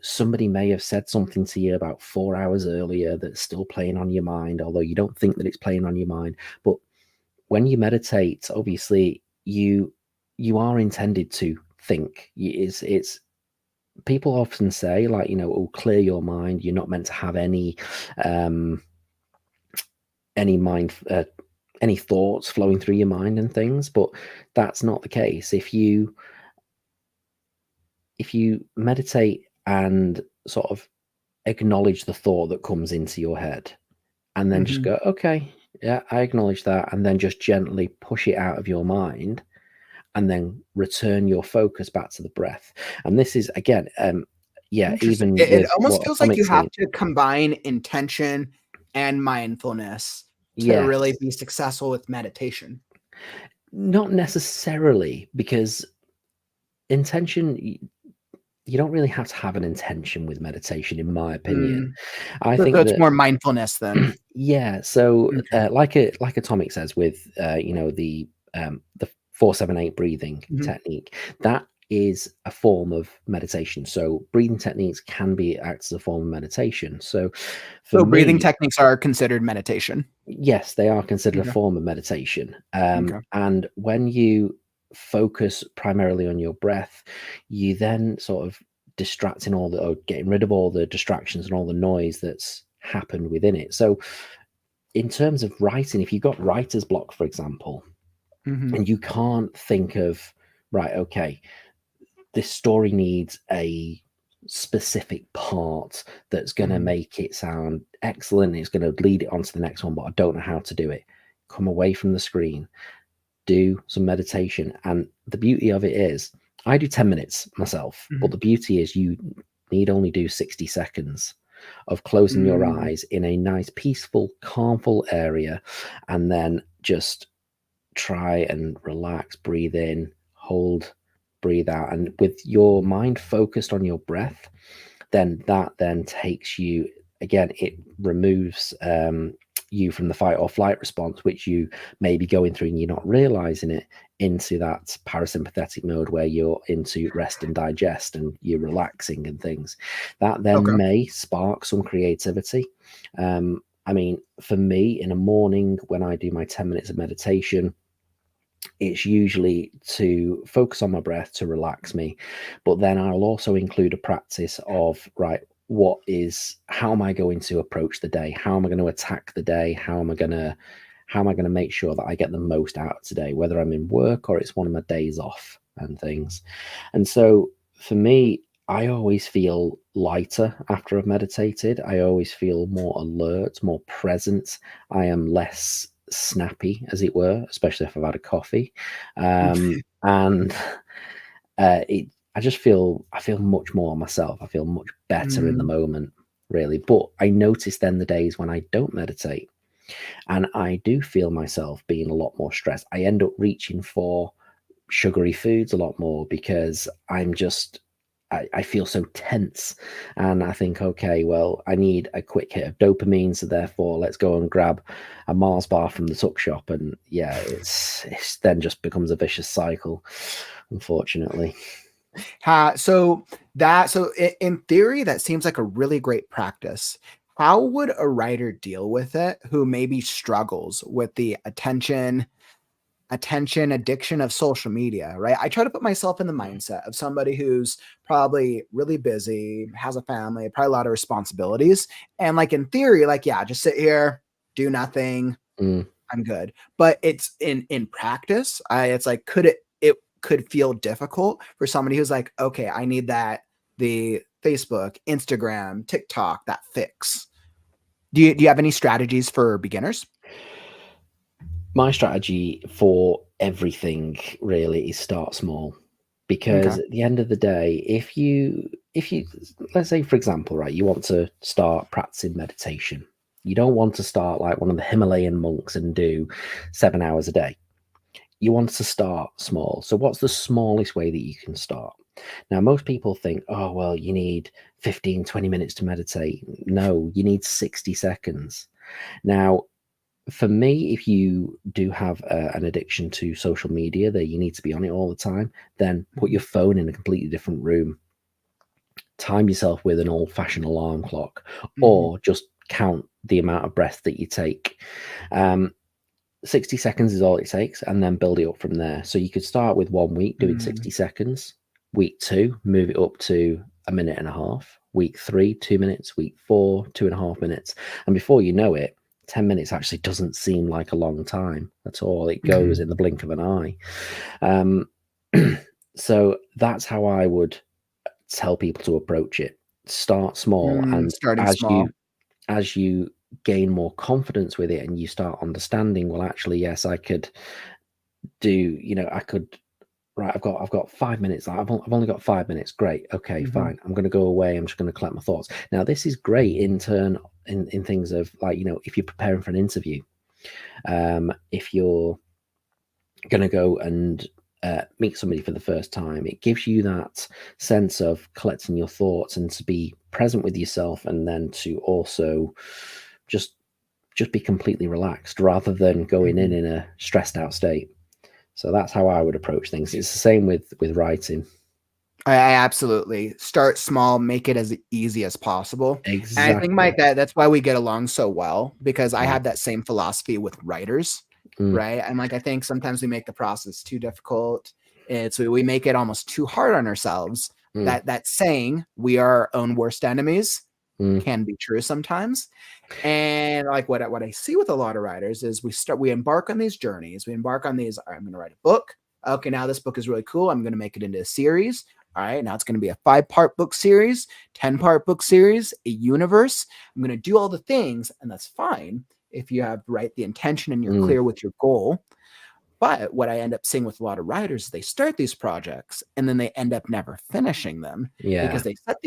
somebody may have said something to you about 4 hours earlier that's still playing on your mind, although you don't think that it's playing on your mind. But when you meditate, obviously you are intended to think. It's people often say, like, oh, clear your mind, you're not meant to have um any mind any thoughts flowing through your mind and things, but that's not the case. If you meditate and sort of acknowledge the thought that comes into your head, and then just Mhm. go, okay, yeah, I acknowledge that, and then just gently push it out of your mind, and then return your focus back to the breath. And this is again, yeah, Interesting. even It with almost what feels like you Atomic have saying. to combine intention and mindfulness to really Yes, be successful with meditation. not necessarily, because intention, you don't really have to have an intention with meditation, in my opinion. Mm. I So think it's that more mindfulness then. yeah. So Okay. like Atomic says with the 478 breathing Mhm. technique, that is a form of meditation. So breathing techniques can be acts as a form of meditation. So for So breathing me, techniques are considered meditation. yes, they are considered a Okay. form of meditation. Okay. And when you focus primarily on your breath, you then sort of distracting all the or getting rid of all the distractions and all the noise that's happened within it. So in terms of writing, if you've got writer's block, for example, Mhm. and you can't think of, right, okay, this story needs a specific part that's going to Mhm. make it sound excellent. It's going to lead it on to the next one, but I don't know how to do it. Come away from the screen, do some meditation. And the beauty of it is, I do 10 minutes myself, but Mhm. the beauty is you need only do 60 seconds of closing your Mm. eyes in a nice, peaceful, calmful area, and then just try and relax, breathe in, hold, breathe out. And with your mind focused on your breath, then that then takes you, again, it removes you from the fight or flight response, which you may be going through and you're not realizing it, into that parasympathetic mode where you're into rest and digest and you're relaxing and things. That then Okay. may spark some creativity. I mean, for me, in a morning when I do my 10 minutes of meditation, it's usually to focus on my breath to relax me, but then I'll also include a practice of, right, how am I going to approach the day? How am I going to attack the day? How am I going to make sure that I get the most out of today, whether I'm in work or it's one of my days off and things. And so for me, I always feel lighter after I've meditated. I always feel more alert, more present. I am less snappy, as it were, especially if I've had a coffee. And I feel much more myself. I feel much better in the Mm. moment, really. But I notice then the days when I don't meditate, and I do feel myself being a lot more stressed. I end up reaching for sugary foods a lot more because I feel so tense, and I think, okay, well, I need a quick hit of dopamine, so therefore let's go and grab a Mars bar from the tuck shop, and yeah, it's then just becomes a vicious cycle, unfortunately. In theory, that seems like a really great practice. How would a writer deal with it who maybe struggles with the attention addiction of social media, right? I try to put myself in the mindset of somebody who's probably really busy, has a family, probably a lot of responsibilities. And like in theory, like, yeah, just sit here, do nothing, Mm. I'm good. But it's in practice, it's like it could feel difficult for somebody who's like, okay, I need the Facebook, Instagram, TikTok, that fix. Do you have any strategies for beginners? My strategy for everything really is start small, Okay. because at the end of the day, if you let's say, for example, right, you want to start practicing meditation. You don't want to start like one of the Himalayan monks and do 7 hours a day. You want to start small. So what's the smallest way that you can start? Now, most people think, oh, well, you need 15, 20 minutes to meditate. No, you need 60 seconds. Now, for me, if you do have an addiction to social media that you need to be on it all the time, then put Mhm. your phone in a completely different room. Time yourself with an old fashioned alarm clock, Mhm. or just count the amount of breath that you take. Um, 60 seconds is all it takes, and then build it up from there. So you could start with 1 week doing Mm. 60 seconds. Week two, move it up to a minute and a half. Week three, 2 minutes. Week four, 2.5 minutes. And before you know it, 10 minutes actually doesn't seem like a long time at all. It goes Mhm. in the blink of an eye. Um, so that's how I would tell people to approach it. Start small, and Starting as small. you gain more confidence with it and you start understanding, well, actually, yes, I could do, I could, right, I've got 5 minutes. I've only got 5 minutes. Great. Okay, Mhm. fine. I'm going to go away. I'm just going to collect my thoughts. Now, this is great in turn in things of, like, if you're preparing for an interview, if you're going to go and meet somebody for the first time. It gives you that sense of collecting your thoughts and to be present with yourself, and then to also just be completely relaxed rather than going in a stressed out state. So that's how I would approach things. It's the same with writing. I absolutely start small, make it as easy as possible. Exactly. And I think, Mike, that's why we get along so well, because I Mm. have that same philosophy with writers, right? And like, I think sometimes we make the process too difficult. We make it almost too hard on ourselves. That saying, we are our own worst enemies, can be true sometimes. And like what I see with a lot of writers is we embark on these journeys. We embark on these, all right, I'm going to write a book. Okay, now this book is really cool. I'm going to make it into a series. All right, now it's going to be a 5-part book series, 10-part book series, a universe. I'm going to do all the things, and that's fine if you have the intention and you're clear with your goal. But what I end up seeing with a lot of writers is they start these projects and then they end up never finishing them because they set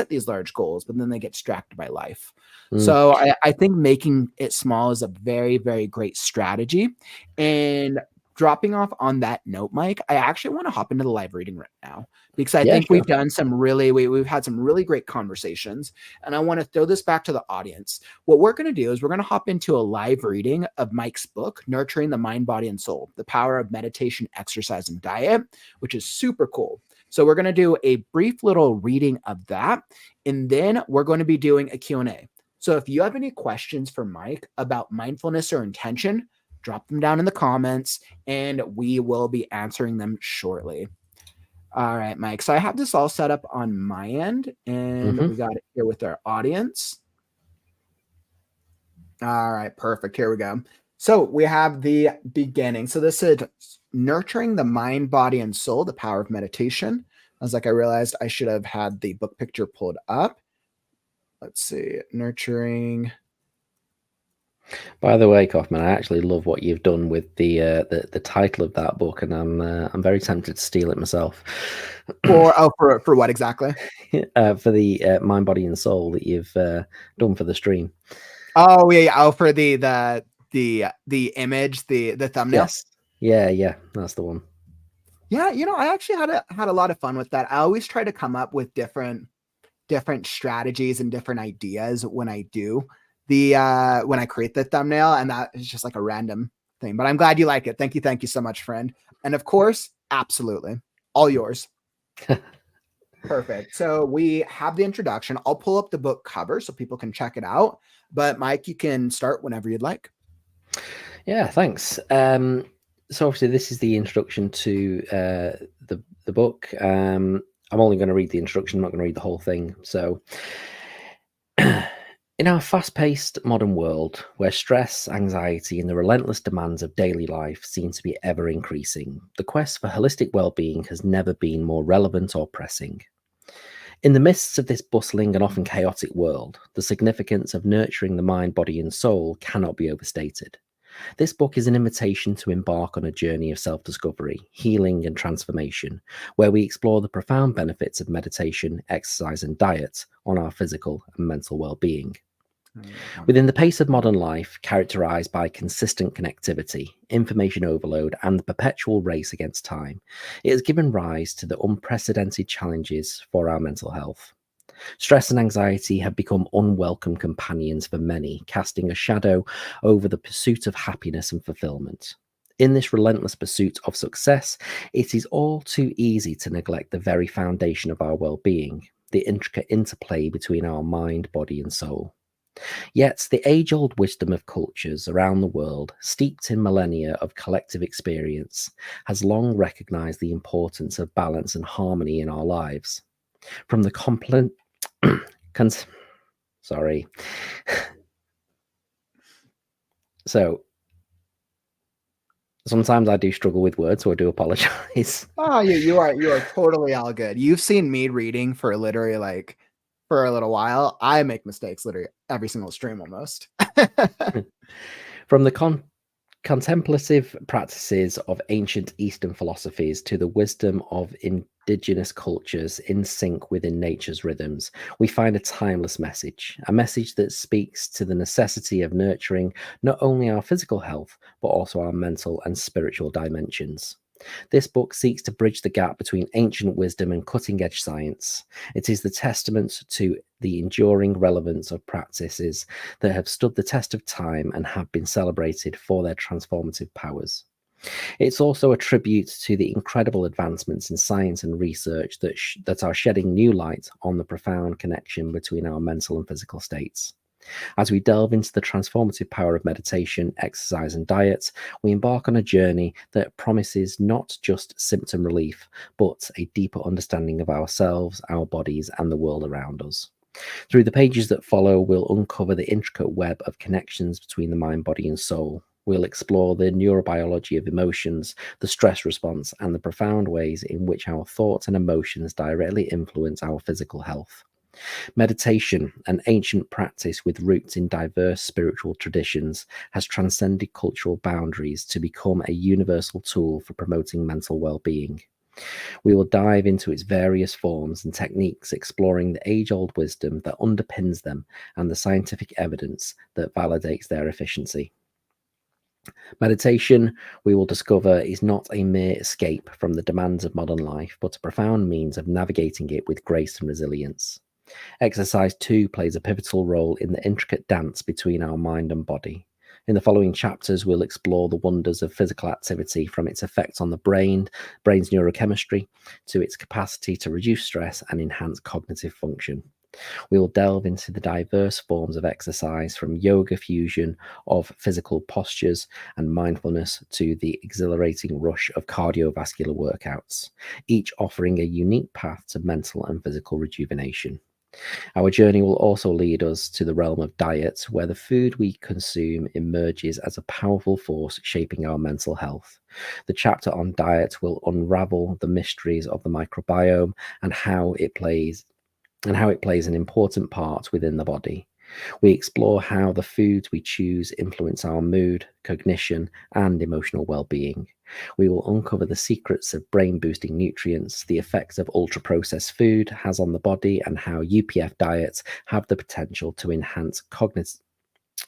these large goals, but then they get distracted by life. So I think making it small is a very, very great strategy. And dropping off on that note, Mike, I actually want to hop into the live reading right now because I think we've done we've had some really great conversations, and I want to throw this back to the audience. What we're going to do is we're going to hop into a live reading of Mike's book, Nurturing the Mind, Body, and Soul, The Power of Meditation, Exercise, and Diet, which is super cool. So we're going to do a brief little reading of that, and then we're going to be doing a Q&A. So if you have any questions for Mike about mindfulness or intention, drop them down in the comments, and we will be answering them shortly. All right, Mike. So I have this all set up on my end, and we got it here with our audience. All right, perfect. Here we go. So we have the beginning. So this is Nurturing the Mind, Body, and Soul, The Power of Meditation. I realized I should have had the book picture pulled up. Let's see, Nurturing. By the way, Kauffman, I actually love what you've done with the title of that book, and I'm very tempted to steal it myself. For what exactly? For the Mind, Body, and Soul that you've done for the stream. Oh yeah. Oh, for the image, the thumbnail. Yes. Yeah, that's the one. Yeah, I actually had a lot of fun with that. I always try to come up with different strategies and different ideas when I do when I create the thumbnail, and that is just like a random thing. But I'm glad you like it. Thank you so much, friend. And of course, absolutely, all yours. Perfect. So we have the introduction. I'll pull up the book cover so people can check it out. But Mike, you can start whenever you'd like. Yeah, thanks. So obviously this is the introduction to the book. I'm only going to read the introduction. I'm not going to read the whole thing. So in our fast-paced modern world, where stress, anxiety, and the relentless demands of daily life seem to be ever increasing, the quest for holistic well-being has never been more relevant or pressing. In the midst of this bustling and often chaotic world, the significance of nurturing the mind, body, and soul cannot be overstated. This book is an invitation to embark on a journey of self-discovery, healing, and transformation, where we explore the profound benefits of meditation, exercise, and diet on our physical and mental well-being. Within the pace of modern life, characterized by consistent connectivity, information overload, and the perpetual race against time, it has given rise to the unprecedented challenges for our mental health. Stress and anxiety have become unwelcome companions for many, casting a shadow over the pursuit of happiness and fulfillment. In this relentless pursuit of success, it is all too easy to neglect the very foundation of our well-being, the intricate interplay between our mind, body, and soul. Yet the age-old wisdom of cultures around the world, steeped in millennia of collective experience, has long recognized the importance of balance and harmony in our lives. From the So sometimes I do struggle with words, so I do apologize. Oh, you are totally all good. You've seen me reading for literally for a little while. I make mistakes literally every single stream almost. From the contemplative practices of ancient Eastern philosophies to the wisdom of indigenous cultures in sync within nature's rhythms, we find a timeless message, a message that speaks to the necessity of nurturing not only our physical health, but also our mental and spiritual dimensions. This book seeks to bridge the gap between ancient wisdom and cutting-edge science. It is the testament to the enduring relevance of practices that have stood the test of time and have been celebrated for their transformative powers. It's also a tribute to the incredible advancements in science and research that are shedding new light on the profound connection between our mental and physical states. As we delve into the transformative power of meditation, exercise, and diet, we embark on a journey that promises not just symptom relief, but a deeper understanding of ourselves, our bodies, and the world around us. Through the pages that follow, we'll uncover the intricate web of connections between the mind, body, and soul. We'll explore the neurobiology of emotions, the stress response, and the profound ways in which our thoughts and emotions directly influence our physical health. Meditation, an ancient practice with roots in diverse spiritual traditions, has transcended cultural boundaries to become a universal tool for promoting mental well-being. We will dive into its various forms and techniques, exploring the age-old wisdom that underpins them and the scientific evidence that validates their efficiency. Meditation, we will discover, is not a mere escape from the demands of modern life, but a profound means of navigating it with grace and resilience. Exercise, too, plays a pivotal role in the intricate dance between our mind and body. In the following chapters, we'll explore the wonders of physical activity, from its effects on the brain's neurochemistry, to its capacity to reduce stress and enhance cognitive function. We will delve into the diverse forms of exercise, from yoga fusion of physical postures and mindfulness to the exhilarating rush of cardiovascular workouts, each offering a unique path to mental and physical rejuvenation. Our journey will also lead us to the realm of diet, where the food we consume emerges as a powerful force shaping our mental health. The chapter on diet will unravel the mysteries of the microbiome and how it plays an important part within the body. We explore how the foods we choose influence our mood, cognition, and emotional well-being. We will uncover the secrets of brain-boosting nutrients, the effects of ultra-processed food has on the body, and how UPF diets have the potential to enhance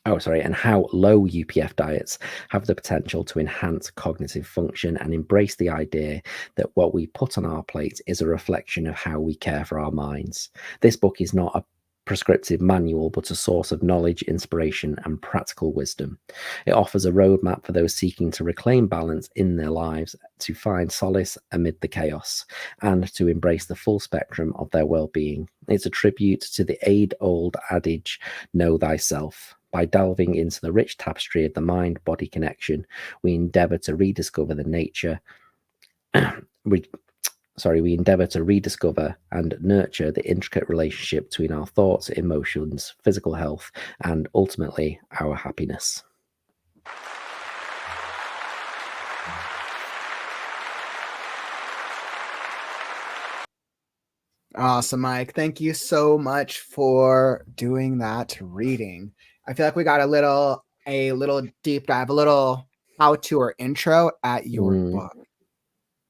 and how low UPF diets have the potential to enhance cognitive function and embrace the idea that what we put on our plate is a reflection of how we care for our minds. This book is not a prescriptive manual, but a source of knowledge, inspiration, and practical wisdom. It offers a roadmap for those seeking to reclaim balance in their lives, to find solace amid the chaos, and to embrace the full spectrum of their well-being. It's a tribute to the age-old adage, know thyself. By delving into the rich tapestry of the mind-body connection, we endeavor to rediscover and nurture the intricate relationship between our thoughts, emotions, physical health, and ultimately our happiness. Awesome, Mike. Thank you so much for doing that reading. I feel like we got a little deep dive, a little how-to or intro at your book.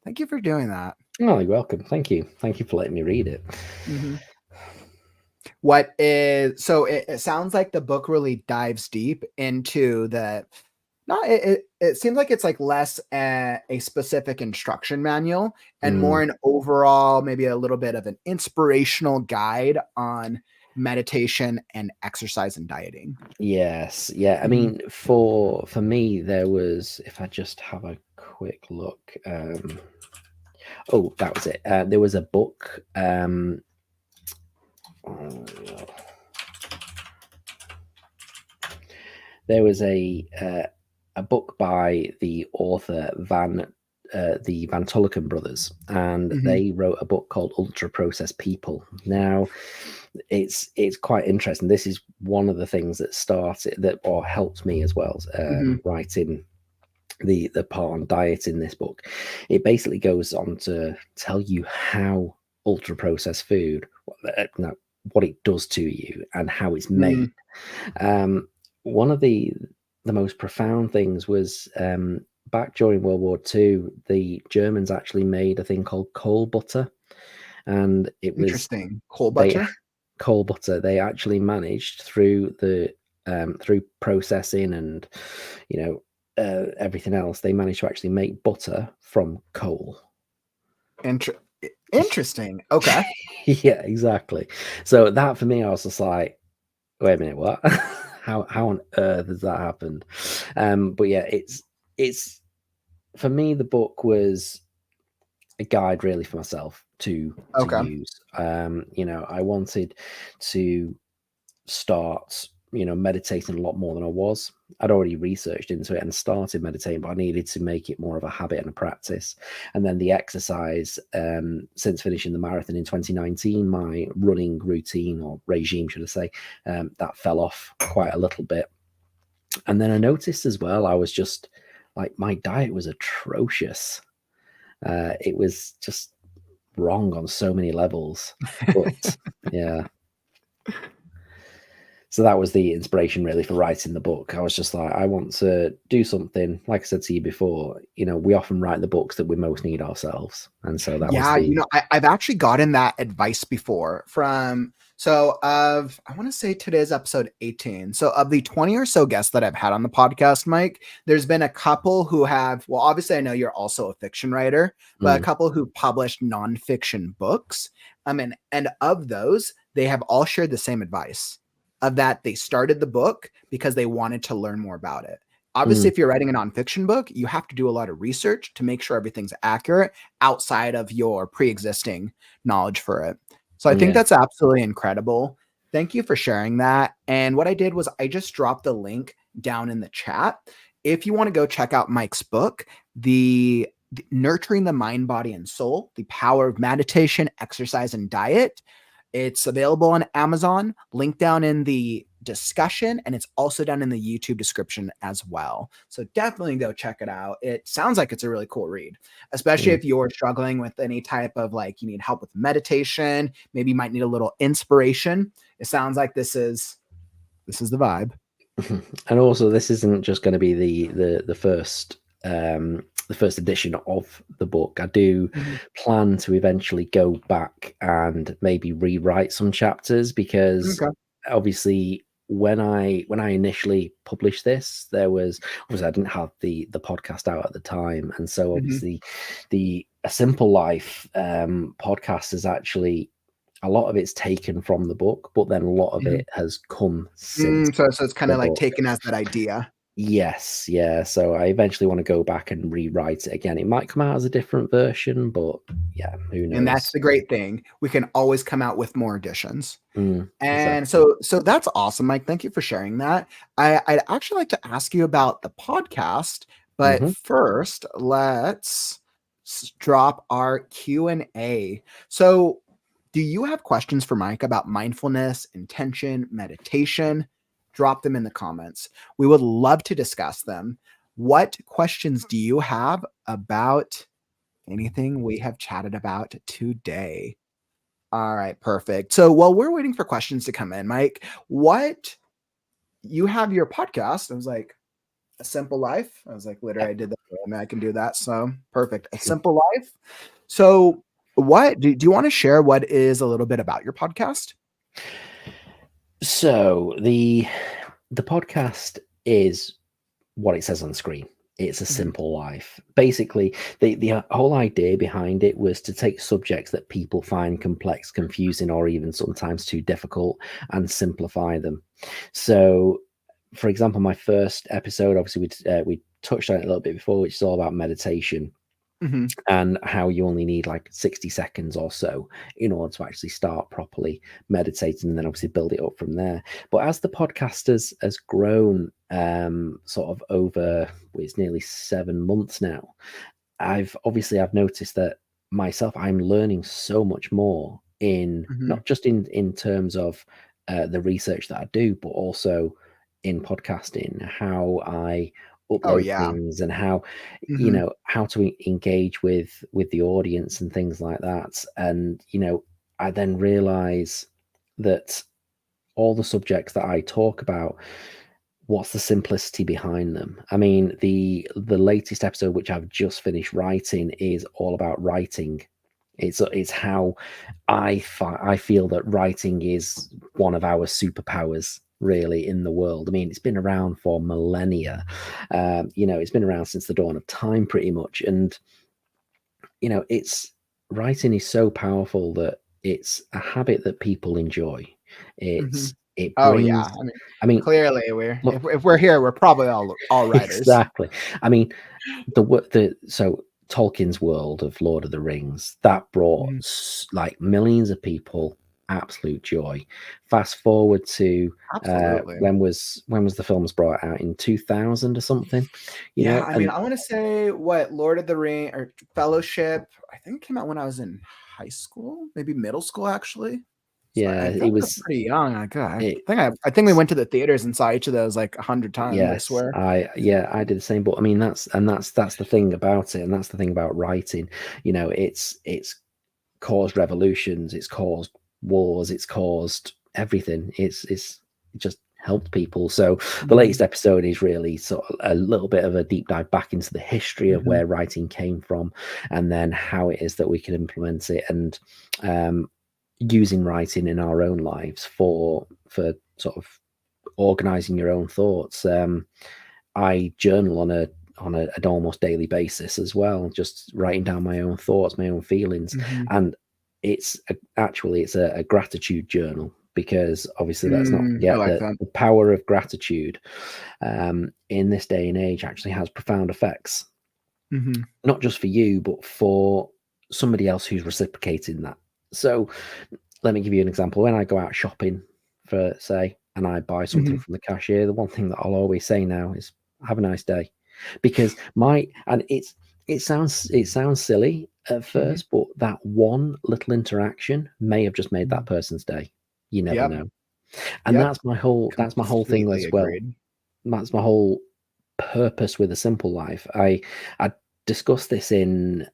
Thank you for doing that. Oh, you're welcome. Thank you. Thank you for letting me read it. Mm-hmm. It sounds like the book really dives deep into it seems like it's like less a specific instruction manual and more an overall, maybe a little bit of an inspirational guide on meditation and exercise and dieting. Yes. Yeah. I mean, for me, there was, if I just have a quick look, that was it. There was a book, there was a book by the author the Van Tulleken brothers, and they wrote a book called Ultra Processed People. Now, it's quite interesting. This is one of the things that helped me as well, writing the part on diet in this book. It basically goes on to tell you how ultra processed food, what it does to you and how it's made. One of the most profound things was back during World War II, the Germans actually made a thing called coal butter, and it was interesting. Coal butter. They actually managed through processing and everything else, they managed to actually make butter from coal. Interesting. Okay. Yeah, exactly. So that for me, I was just like, wait a minute, what? how on earth has that happened? But yeah, it's for me, the book was a guide really for myself to Okay. use. I wanted to start, meditating a lot more than I was. I'd already researched into it and started meditating, but I needed to make it more of a habit and a practice. And then the exercise, since finishing the marathon in 2019, my running routine, or regime, should I say, that fell off quite a little bit. And then I noticed as well, I was just like, my diet was atrocious. It was just wrong on so many levels. But yeah. So that was the inspiration really for writing the book. I was just like, I want to do something. Like I said to you before, we often write the books that we most need ourselves. And so that was I've actually gotten that advice before from, I want to say today's episode 18. So of the 20 or so guests that I've had on the podcast, Mike, there's been a couple who have, well, obviously I know you're also a fiction writer, but a couple who published nonfiction books. And of those, they have all shared the same advice of that they started the book because they wanted to learn more about it. Obviously, if you're writing a nonfiction book, you have to do a lot of research to make sure everything's accurate outside of your pre-existing knowledge for it. So I think that's absolutely incredible. Thank you for sharing that. And what I did was I just dropped the link down in the chat. If you want to go check out Mike's book, the Nurturing the Mind, Body, and Soul, The Power of Meditation, Exercise, and Diet. It's available on Amazon, link down in the discussion, and it's also down in the YouTube description as well. So definitely go check it out. It sounds like it's a really cool read, especially if you're struggling with any type of you need help with meditation, maybe you might need a little inspiration. It sounds like this is the vibe. And also, this isn't just going to be the first edition of the book. I do plan to eventually go back and maybe rewrite some chapters, because obviously when I initially published this, I didn't have the podcast out at the time, and so obviously the A Simple Life podcast is actually, a lot of it's taken from the book, but then a lot of it has come since. So it's kind of like taken as that idea. Yes, yeah. So I eventually want to go back and rewrite it again. It might come out as a different version, but yeah, who knows? And that's the great thing. We can always come out with more editions. And exactly. so that's awesome, Mike. Thank you for sharing that. I'd actually like to ask you about the podcast, but first let's drop our Q&A. So do you have questions for Mike about mindfulness, intention, meditation? Drop them in the comments. We would love to discuss them. What questions do you have about anything we have chatted about today? All right, perfect. So while we're waiting for questions to come in, Mike, you have your podcast? I was like, A Simple Life. I was like, literally, I did that. I mean, I can do that. So perfect. A Simple Life. So what do you want to share? What is a little bit about your podcast? So the podcast is what it says on the screen. It's a simple life. Basically, the whole idea behind it was to take subjects that people find complex, confusing, or even sometimes too difficult, and simplify them. So, for example, my first episode, obviously we touched on it a little bit before, which is all about meditation. And how you only need like 60 seconds or so in order to actually start properly meditating, and then obviously build it up from there. But as the podcast has grown sort of over, it's nearly 7 months now, I've noticed that myself, I'm learning so much more in not just in terms of the research that I do, but also in podcasting, how I upload things, and how how to engage with the audience and things like that. And I then realize that all the subjects that I talk about, what's the simplicity behind them? I mean, the latest episode, which I've just finished writing, is all about writing. It's how I feel that writing is one of our superpowers. really in the world. I mean, it's been around for millennia. It's been around since the dawn of time pretty much. And, writing is so powerful that it's a habit that people enjoy. Mhm. It Oh, yeah. brings, I mean, Clearly, look, if we're here, we're probably all writers. exactly. I mean, so Tolkien's world of Lord of the Rings, that brought Mhm. like millions of people absolute joy. Fast forward to Absolutely. when was the films brought out in 2000 or something, Yeah, and I wanna say what Lord of the Ring or Fellowship, I think came out when I was in high school, maybe middle school, actually. So yeah, I feel it like I was was pretty young. it. I think we went to the theaters and saw each of those like 100 times, I Yes, swear. I did the same, but I mean that's the thing about it, and that's the thing about writing. It's caused revolutions, it's caused wars, it's caused everything. It's just helped people. So the latest Mhm, episode is really sort of a little bit of a deep dive back into the history of mhm, where writing came from, and then how it is that we can implement it, and um, using writing in our own lives for sort of organizing your own thoughts. I journal on an almost daily basis as well, just writing down my own thoughts, my own feelings, mhm. and it's a gratitude journal, because obviously let's not I forget like that that. the power of gratitude in this day and age actually has profound effects, Mhm, not just for you, but for somebody else who's reciprocating that. So let me give you an example. When I go out shopping, for say, and I buy something mhm, from the cashier, the one thing that I'll always say now is "Have a nice day," because my and it sounds silly at mhm. first, but that one little interaction may have just made that Mhm. person's day. You never Yep, know, and yep. that's my whole thing Completely as well. agreed. That's my whole purpose with a simple life. I discussed this in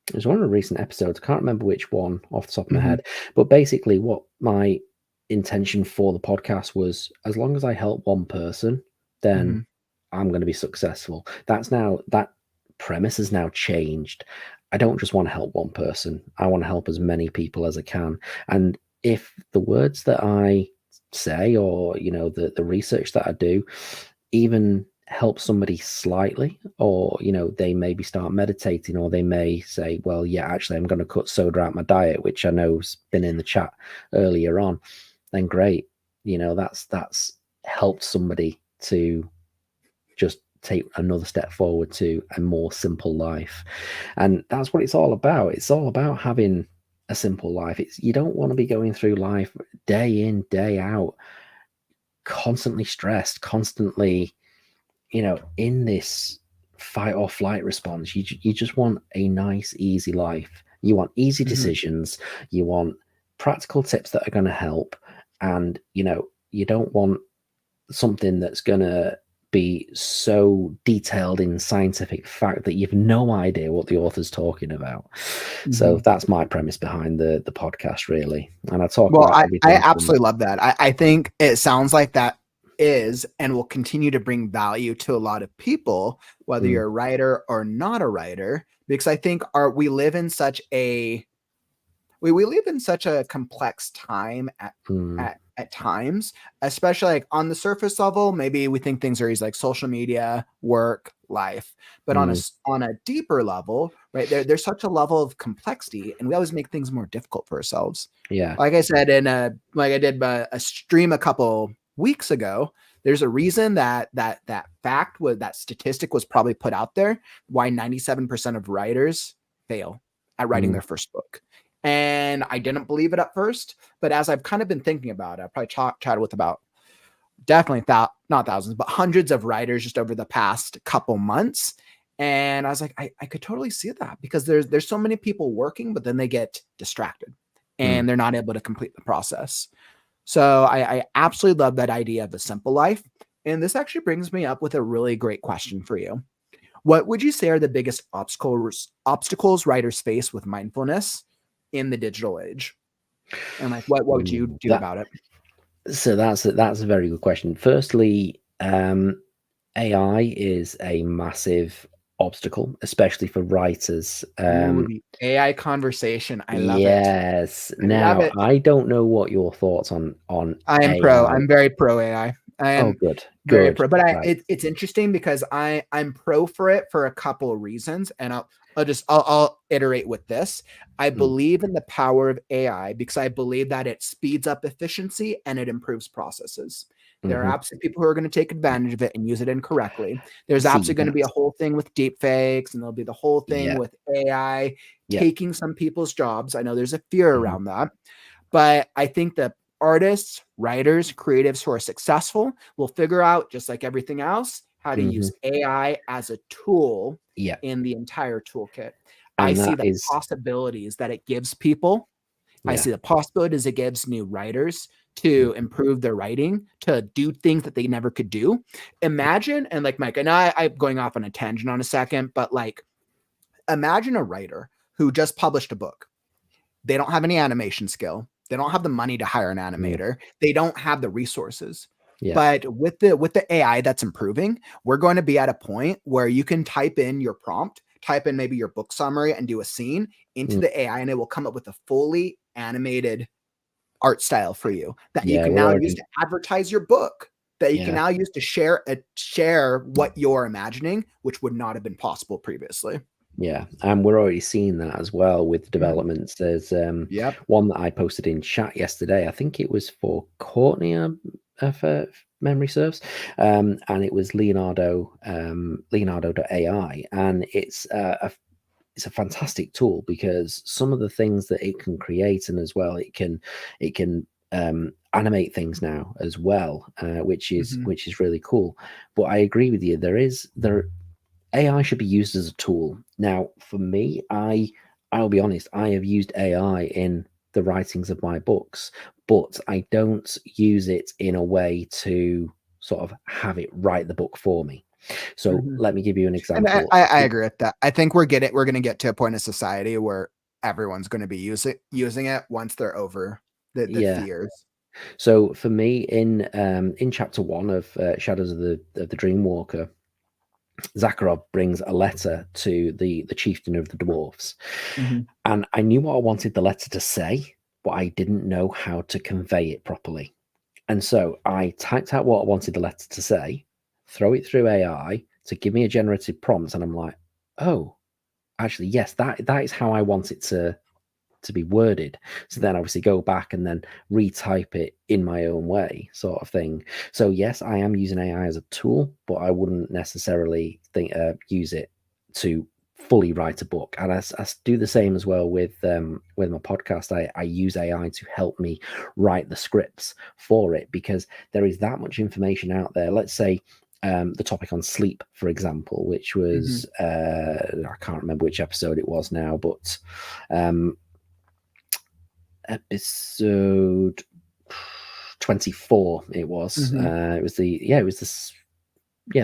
it was one of the recent episodes. I can't remember which one off the top of my Mhm, head, but basically, what my intention for the podcast was: as long as I help one person, then mhm, I'm going to be successful. That premise has now changed. I don't just want to help one person. I want to help as many people as I can. And if the words that I say, or the research that I do, even help somebody slightly, or they maybe start meditating, or they may say, well, yeah, actually I'm going to cut soda out my diet, which I know's been in the chat earlier on, then great. That's helped somebody to just take another step forward to a more simple life. And that's what it's all about. It's all about having a simple life. You don't want to be going through life day in, day out, constantly stressed, constantly, in this fight or flight response. You just want a nice, easy life. You want easy mhm, decisions. You want practical tips that are going to help. And, you don't want something that's going to be so detailed in scientific fact that you've no idea what the author's talking about. So mhm. that's my premise behind the podcast, really. And I talk Well, about I everything from absolutely love that. I think it sounds like that is and will continue to bring value to a lot of people, whether mm, you're a writer or not a writer, because I think our we live in such a complex time mm, at times, especially like on the surface level. Maybe we think things are easy, like social media, work, life, but mm, on a deeper level, right? There's such a level of complexity, and we always make things more difficult for ourselves. yeah. Like I said in like I did a stream a couple weeks ago. There's a reason that statistic was probably put out there, why 97% of writers fail at writing Mm, their first book. And I didn't believe it at first, but as I've kind of been thinking about it, I probably chatted with about definitely not thousands, but hundreds of writers just over the past couple months. And I was like, I could totally see that, because there's so many people working, but then they get distracted mm. and they're not able to complete the process. So I absolutely love that idea of a simple life. And this actually brings me up with a really great question for you. What would you say are the biggest obstacles writers face with mindfulness in the digital age? And like what would you Ooh, do about it? that's a very good question. Firstly, AI is a massive obstacle, especially for writers. Ooh, the AI conversation. I love it. Yes. I love Now, it. I don't know what your thoughts on I am pro. AI. I'm very pro AI. I Oh, am good, very good. pro, but Right. it's interesting because I'm pro for it for a couple of reasons, and I'll iterate with this. I believe in the power of AI because I believe that it speeds up efficiency and it improves processes. There are Mm-hmm. absolutely people who are going to take advantage of it and use it incorrectly. There's See, absolutely going to be a that's whole thing with deep fakes, and there'll be the whole thing yeah, with AI yeah. taking some people's jobs. I know there's a fear Mhm. around that. But I think that artists, writers, creatives who are successful will figure out, just like everything else, how to Mhm. use AI as a tool Yeah, in the entire toolkit. I and see that the is possibilities that it gives people. I yeah. see the possibilities it gives new writers Mhm. to improve their writing, to do things that they never could do. Imagine, and like Mike, and I'm going off on a tangent on a second, but like imagine a writer who just published a book. They don't have any animation skill. They don't have the money to hire an Mm. animator. They don't have the resources. Yeah. But with the AI that's improving, we're going to be at a point where you can type in your prompt, type in maybe your book summary and do a scene into Mm. the AI, and it will come up with a fully animated art style for you that you Yeah, can we're now use already to advertise your book, that you can yeah. now use to share what you're imagining, which would not have been possible previously. Yeah, and we're already seeing that as well with Mhm. developments. There's Yep. one that I posted in chat yesterday. I think it was for Courtney, if memory serves, and it was Leonardo.ai, and it's a fantastic tool because some of the things that it can create, and as well it can animate things now as well, Mhm. which is really cool. But I agree with you. There AI should be used as a tool. Now, for me, I'll be honest, I have used AI in the writings of my books, but I don't use it in a way to sort of have it write the book for me. So Mhm. let me give you an And example. I agree with that. I think we're gonna get to a point in society where everyone's gonna be using it once they're over the Yeah. fears. So for me, in chapter one of Shadows of the Dreamwalker, Zakharov brings a letter to the chieftain of the dwarfs, Mhm. and I knew what I wanted the letter to say, but I didn't know how to convey it properly. And so I typed out what I wanted the letter to say, throw it through AI to give me a generative prompt, and I'm like, oh, actually, yes, that is how I want it to be worded. So then obviously go back and then retype it in my own way, sort of thing. So yes, I am using AI as a tool, but I wouldn't necessarily use it to fully write a book. And I do the same as well with my podcast. I use AI to help me write the scripts for it because there is that much information out there. Let's say the topic on sleep, for example, which Mhm. was I can't remember which episode it was now, but um, episode 24 it was. Mhm. It was the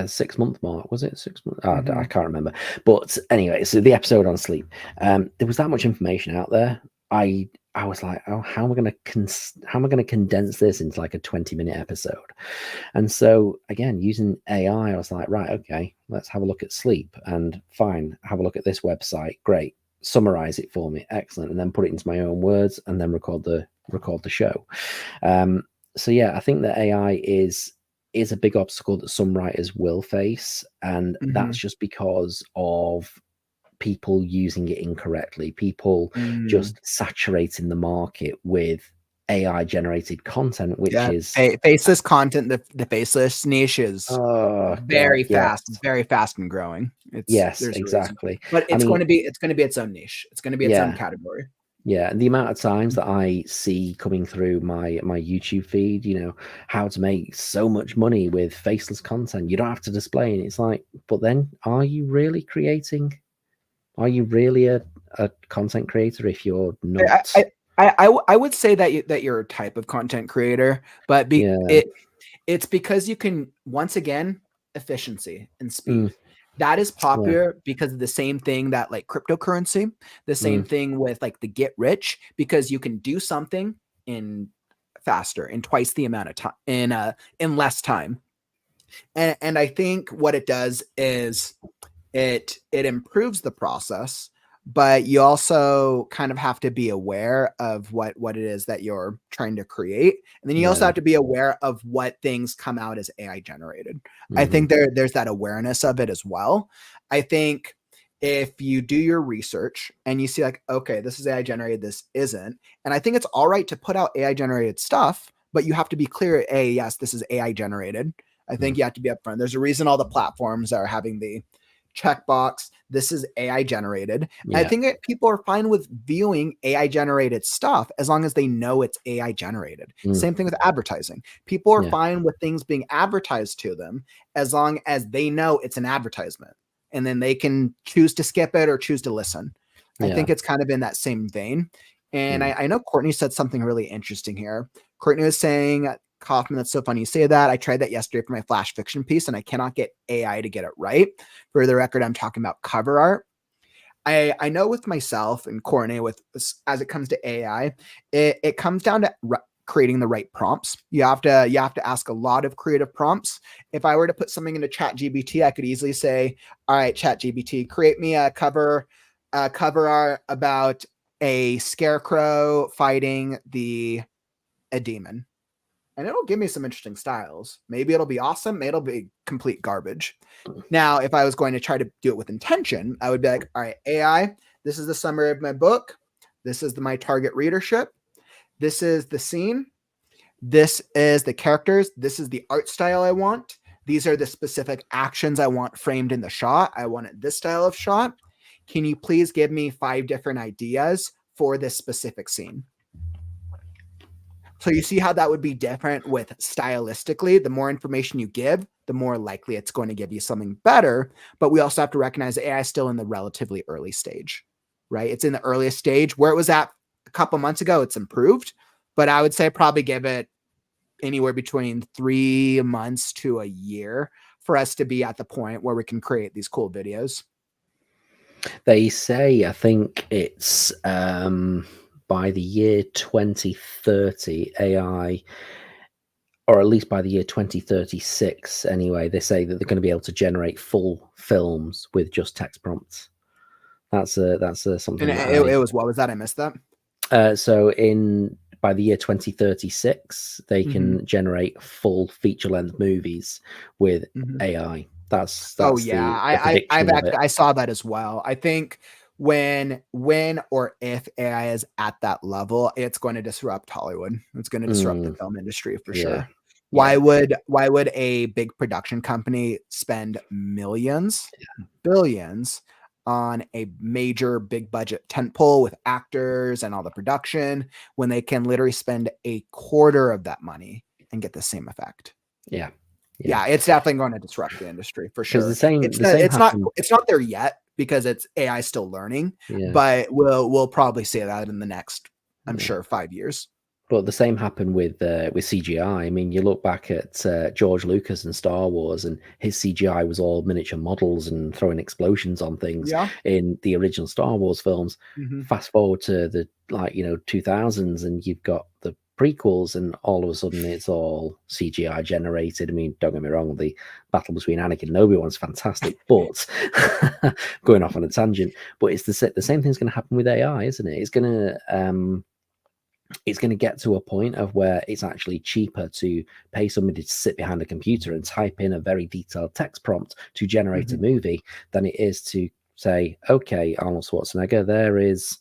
6 month mark. Was it 6 months? I Mhm. can't remember. But anyway, so the episode on sleep, there was that much information out there. I was like, oh, how am I going to condense this into like a 20-minute episode? And so again, using AI, I was like, right, okay, let's have a look at sleep, and fine, have a look at this website. Great, summarize it for me, excellent, and then put it into my own words, and then record the show. Um, so yeah, I think that AI is a big obstacle that some writers will face, and that's Mhm. just because of people using it incorrectly, people Mm. just saturating the market with AI generated content, which Yeah, is faceless content, the faceless niche is oh god, yes, very fast and growing. yes, There's a reason. exactly. But I mean, it's gonna be its own niche. It's gonna be its own yeah, category. yeah, and the amount of times that I see coming through my YouTube feed, how to make so much money with faceless content. You don't have to display it. It's like, but then are you really creating? Are you really a content creator if you're I not? I I would say that you're a type of content creator, but Yeah. it's because you can, once again, efficiency and Mm, speed. That is yeah. popular because of the same thing that like cryptocurrency, the same Mm, thing with like the get rich, because you can do something in faster, in twice the amount of time, in less time. And I think what it does is it improves the process, but you also kind of have to be aware of what it is that you're trying to create. And then you also Yeah. have to be aware of what things come out as AI generated. I Mhm. think there's that awareness of it as well. I think if you do your research and you see like, okay, this is AI generated, this isn't. And I think it's all right to put out AI generated stuff, but you have to be clear, yes, this is AI generated. I think Mhm. you have to be upfront. There's a reason all the platforms are having the checkbox, this is AI generated. I Yeah. think that people are fine with viewing AI generated stuff as long as they know it's AI generated. Mm. Same thing with advertising. People are Yeah. fine with things being advertised to them as long as they know it's an advertisement. And then they can choose to skip it or choose to listen. I think Yeah. it's kind of in that same vein. And Mm. I know Courtney said something really interesting here. Courtney was saying, Kauffman, that's so funny you say that. I tried that yesterday for my flash fiction piece and I cannot get AI to get it right. For the record, I'm talking about cover art. I know with myself and Courtney, with as it comes to AI, it comes down to creating the right prompts. You have to ask a lot of creative prompts. If I were to put something into ChatGPT, I could easily say, "All right, ChatGPT, create me a cover art about a scarecrow fighting a demon." And it'll give me some interesting styles. Maybe it'll be awesome. Maybe it'll be complete garbage. Now, if I was going to try to do it with intention, I would be like, all right, AI, this is the summary of my book. This is my target readership. This is the scene. This is the characters. This is the art style I want. These are the specific actions I want framed in the shot. I want it this style of shot. Can you please give me 5 different ideas for this specific scene? So you see how that would be different with stylistically. The more information you give, the more likely it's going to give you something better. But we also have to recognize that AI is still in the relatively early stage, right? It's in the earliest stage. Where it was at a couple months ago, it's improved. But I would say probably give it anywhere between 3 months to a year for us to be at the point where we can create these cool videos. They say, I think it's by the year 2030, AI, or at least by the year 2036 anyway, they say that they're going to be able to generate full films with just text prompts. That's And something that it was, what was that? I missed that. so in by the year 2036, they Mhm. can generate full feature length movies with Mhm. AI. That's Oh yeah, the prediction of it. I saw that as well. I think when or if AI is at that level, it's going to disrupt Hollywood. It's going to disrupt the Mm, film industry for yeah, sure. yeah, Why would a big production company spend millions, billions on a major big budget tentpole with actors and all the production when they can literally spend a quarter of that money and get the same effect? yeah, yeah. Yeah, it's definitely going to disrupt the industry for Because sure. the same happened. It's not there yet because it's AI still learning, Yeah, but we'll probably see that in the next, I'm yeah. sure, 5 years. But the same happened with CGI. I mean, you look back at George Lucas and Star Wars, and his CGI was all miniature models and throwing explosions on things Yeah. in the original Star Wars films. Mhm. Fast forward to the 2000s, and you've got the prequels, and all of a sudden it's all CGI generated. I mean, don't get me wrong, the battle between Anakin and Obi-Wan's fantastic, but going off on a tangent. But it's the same thing's going to happen with AI, isn't it? It's going to get to a point of where it's actually cheaper to pay somebody to sit behind a computer and type in a very detailed text prompt to generate a Mhm. movie than it is to say, okay, Arnold Schwarzenegger, there is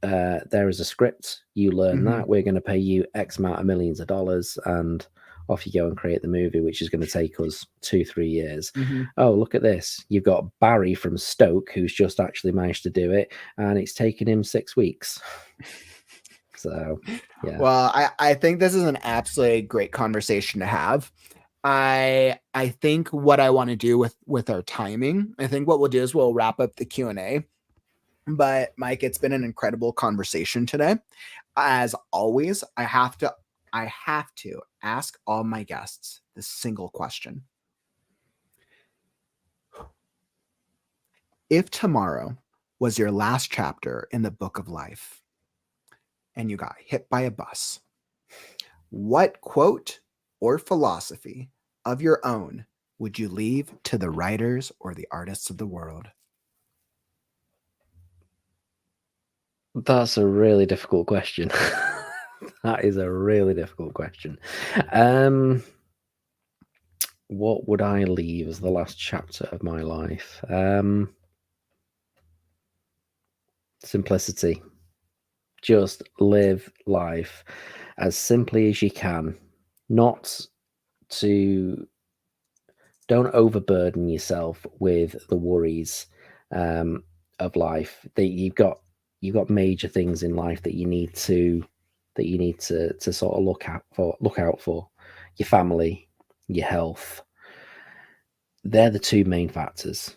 a script, you learn Mhm. that, we're going to pay you X amount of millions of dollars, and off you go and create the movie, which is going to take us 2-3 years. Mhm. Oh, look at this, you've got Barry from Stoke who's just actually managed to do it, and it's taken him 6 weeks. So yeah. Well, I think this is an absolutely great conversation to have. I think what I want to do with our timing, I think what we'll do is we'll wrap up the Q&A. But Mike, it's been an incredible conversation today. As always, I have to ask all my guests this single question. If tomorrow was your last chapter in the book of life and you got hit by a bus, what quote or philosophy of your own would you leave to the writers or the artists of the world? That's a really difficult question. That is a really difficult question. What would I leave as the last chapter of my life? Simplicity. Just live life as simply as you can. Don't overburden yourself with the worries of life. That you've got major things in life that you need to sort of look out for. Your family, your health. They're the two main factors.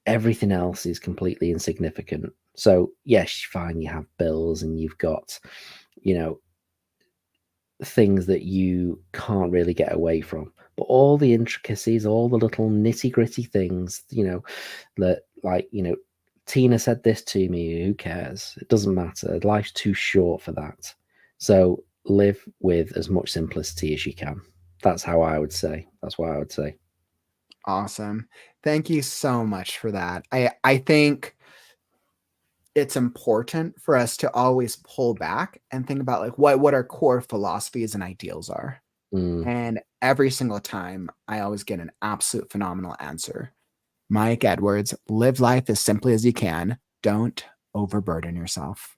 Everything else is completely insignificant. So yes, fine, you have bills and you've got, things that you can't really get away from. But all the intricacies, all the little nitty gritty things, that Tina said this to me, who cares? It doesn't matter. Life's too short for that. So live with as much simplicity as you can. That's how I would say. That's what I would say. Awesome. Thank you so much for that. I think it's important for us to always pull back and think about like what our core philosophies and ideals are. And every single time I always get an absolute phenomenal answer. Mike Edwards, live life as simply as you can. Don't overburden yourself.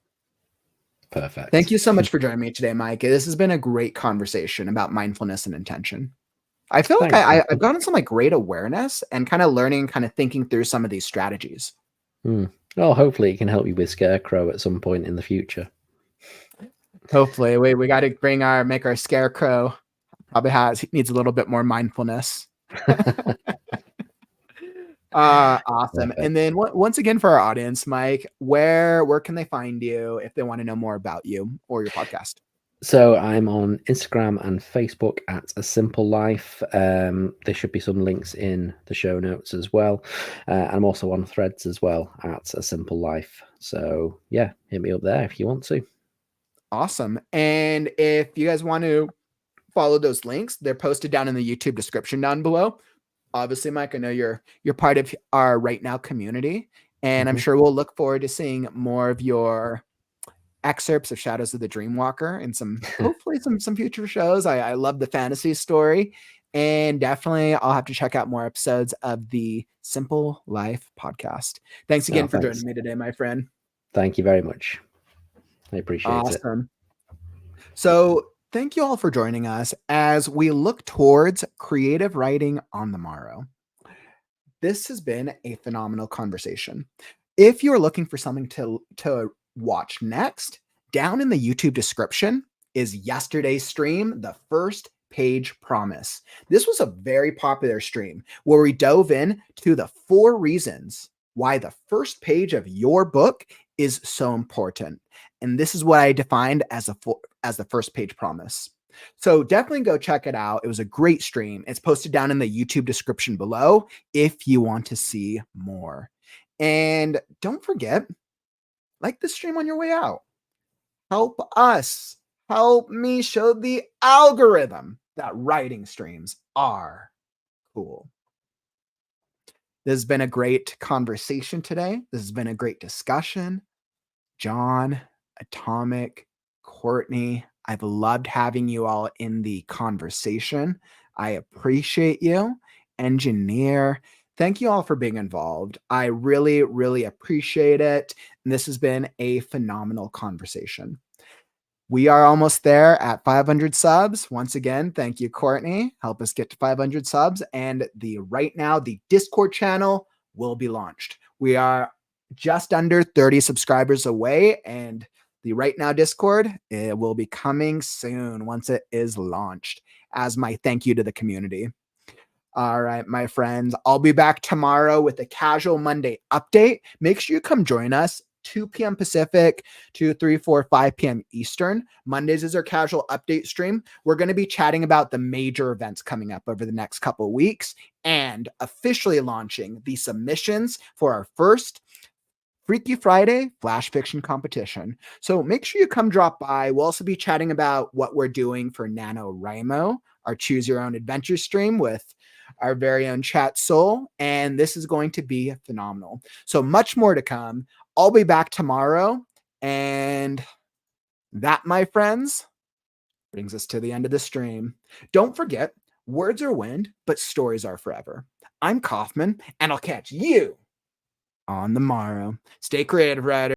Perfect. Thank you so much for joining me today, Mike. This has been a great conversation about mindfulness and intention. I feel like I've gotten some like great awareness and kind of learning, kind of thinking through some of these strategies. Well, hopefully it can help you with Scarecrow at some point in the future. Hopefully, we got to make our Scarecrow. Probably needs a little bit more mindfulness. Awesome. Perfect. And then once again for our audience, Mike, where can they find you if they want to know more about you or your podcast? So I'm on Instagram and Facebook at A Simple Life. There should be some links in the show notes as well. And I'm also on Threads as well at A Simple Life. So yeah, hit me up there if you want to. Awesome. And if you guys want to follow those links, they're posted down in the YouTube description down below. Obviously, Mike, I know you're part of our Right Now community, and I'm sure we'll look forward to seeing more of your excerpts of Shadows of the Dreamwalker and hopefully some future shows. I love the fantasy story, and definitely I'll have to check out more episodes of the Simple Life podcast. Thanks again for joining me today, my friend. Thank you very much. I appreciate it. Awesome. So thank you all for joining us as we look towards creative writing on the morrow. This has been a phenomenal conversation. If you're looking for something to watch next, down in the YouTube description is yesterday's stream, The First Page Promise. This was a very popular stream where we dove in to the 4 reasons why the first page of your book is so important. And this is what I defined as the first page promise. So definitely go check it out. It was a great stream. It's posted down in the YouTube description below if you want to see more. And don't forget, like the stream on your way out. Help me show the algorithm that writing streams are cool. This has been a great conversation today. This has been a great discussion. John, Atomic, Courtney, I've loved having you all in the conversation. I appreciate you. Engineer, thank you all for being involved. I really, really appreciate it. And this has been a phenomenal conversation. We are almost there at 500 subs. Once again, thank you, Courtney. Help us get to 500 subs. And right now, the Discord channel will be launched. We are just under 30 subscribers away, and the Right Now Discord, it will be coming soon once it is launched as my thank you to the community. All right, my friends, I'll be back tomorrow with a Casual Monday update. Make sure you come join us. 2 p.m. Pacific, 2, 3, 4, 5 p.m. Eastern. Mondays is our casual update stream. We're going to be chatting about the major events coming up over the next couple of weeks and officially launching the submissions for our first Freaky Friday Flash Fiction competition. So make sure you come drop by. We'll also be chatting about what we're doing for NaNoWriMo, our Choose Your Own Adventure stream with our very own chat soul, and this is going to be phenomenal. So much more to come. I'll be back tomorrow, and that, my friends, brings us to the end of the stream. Don't forget, words are wind, but stories are forever. I'm Kauffman, and I'll catch you on the morrow. Stay creative, writer.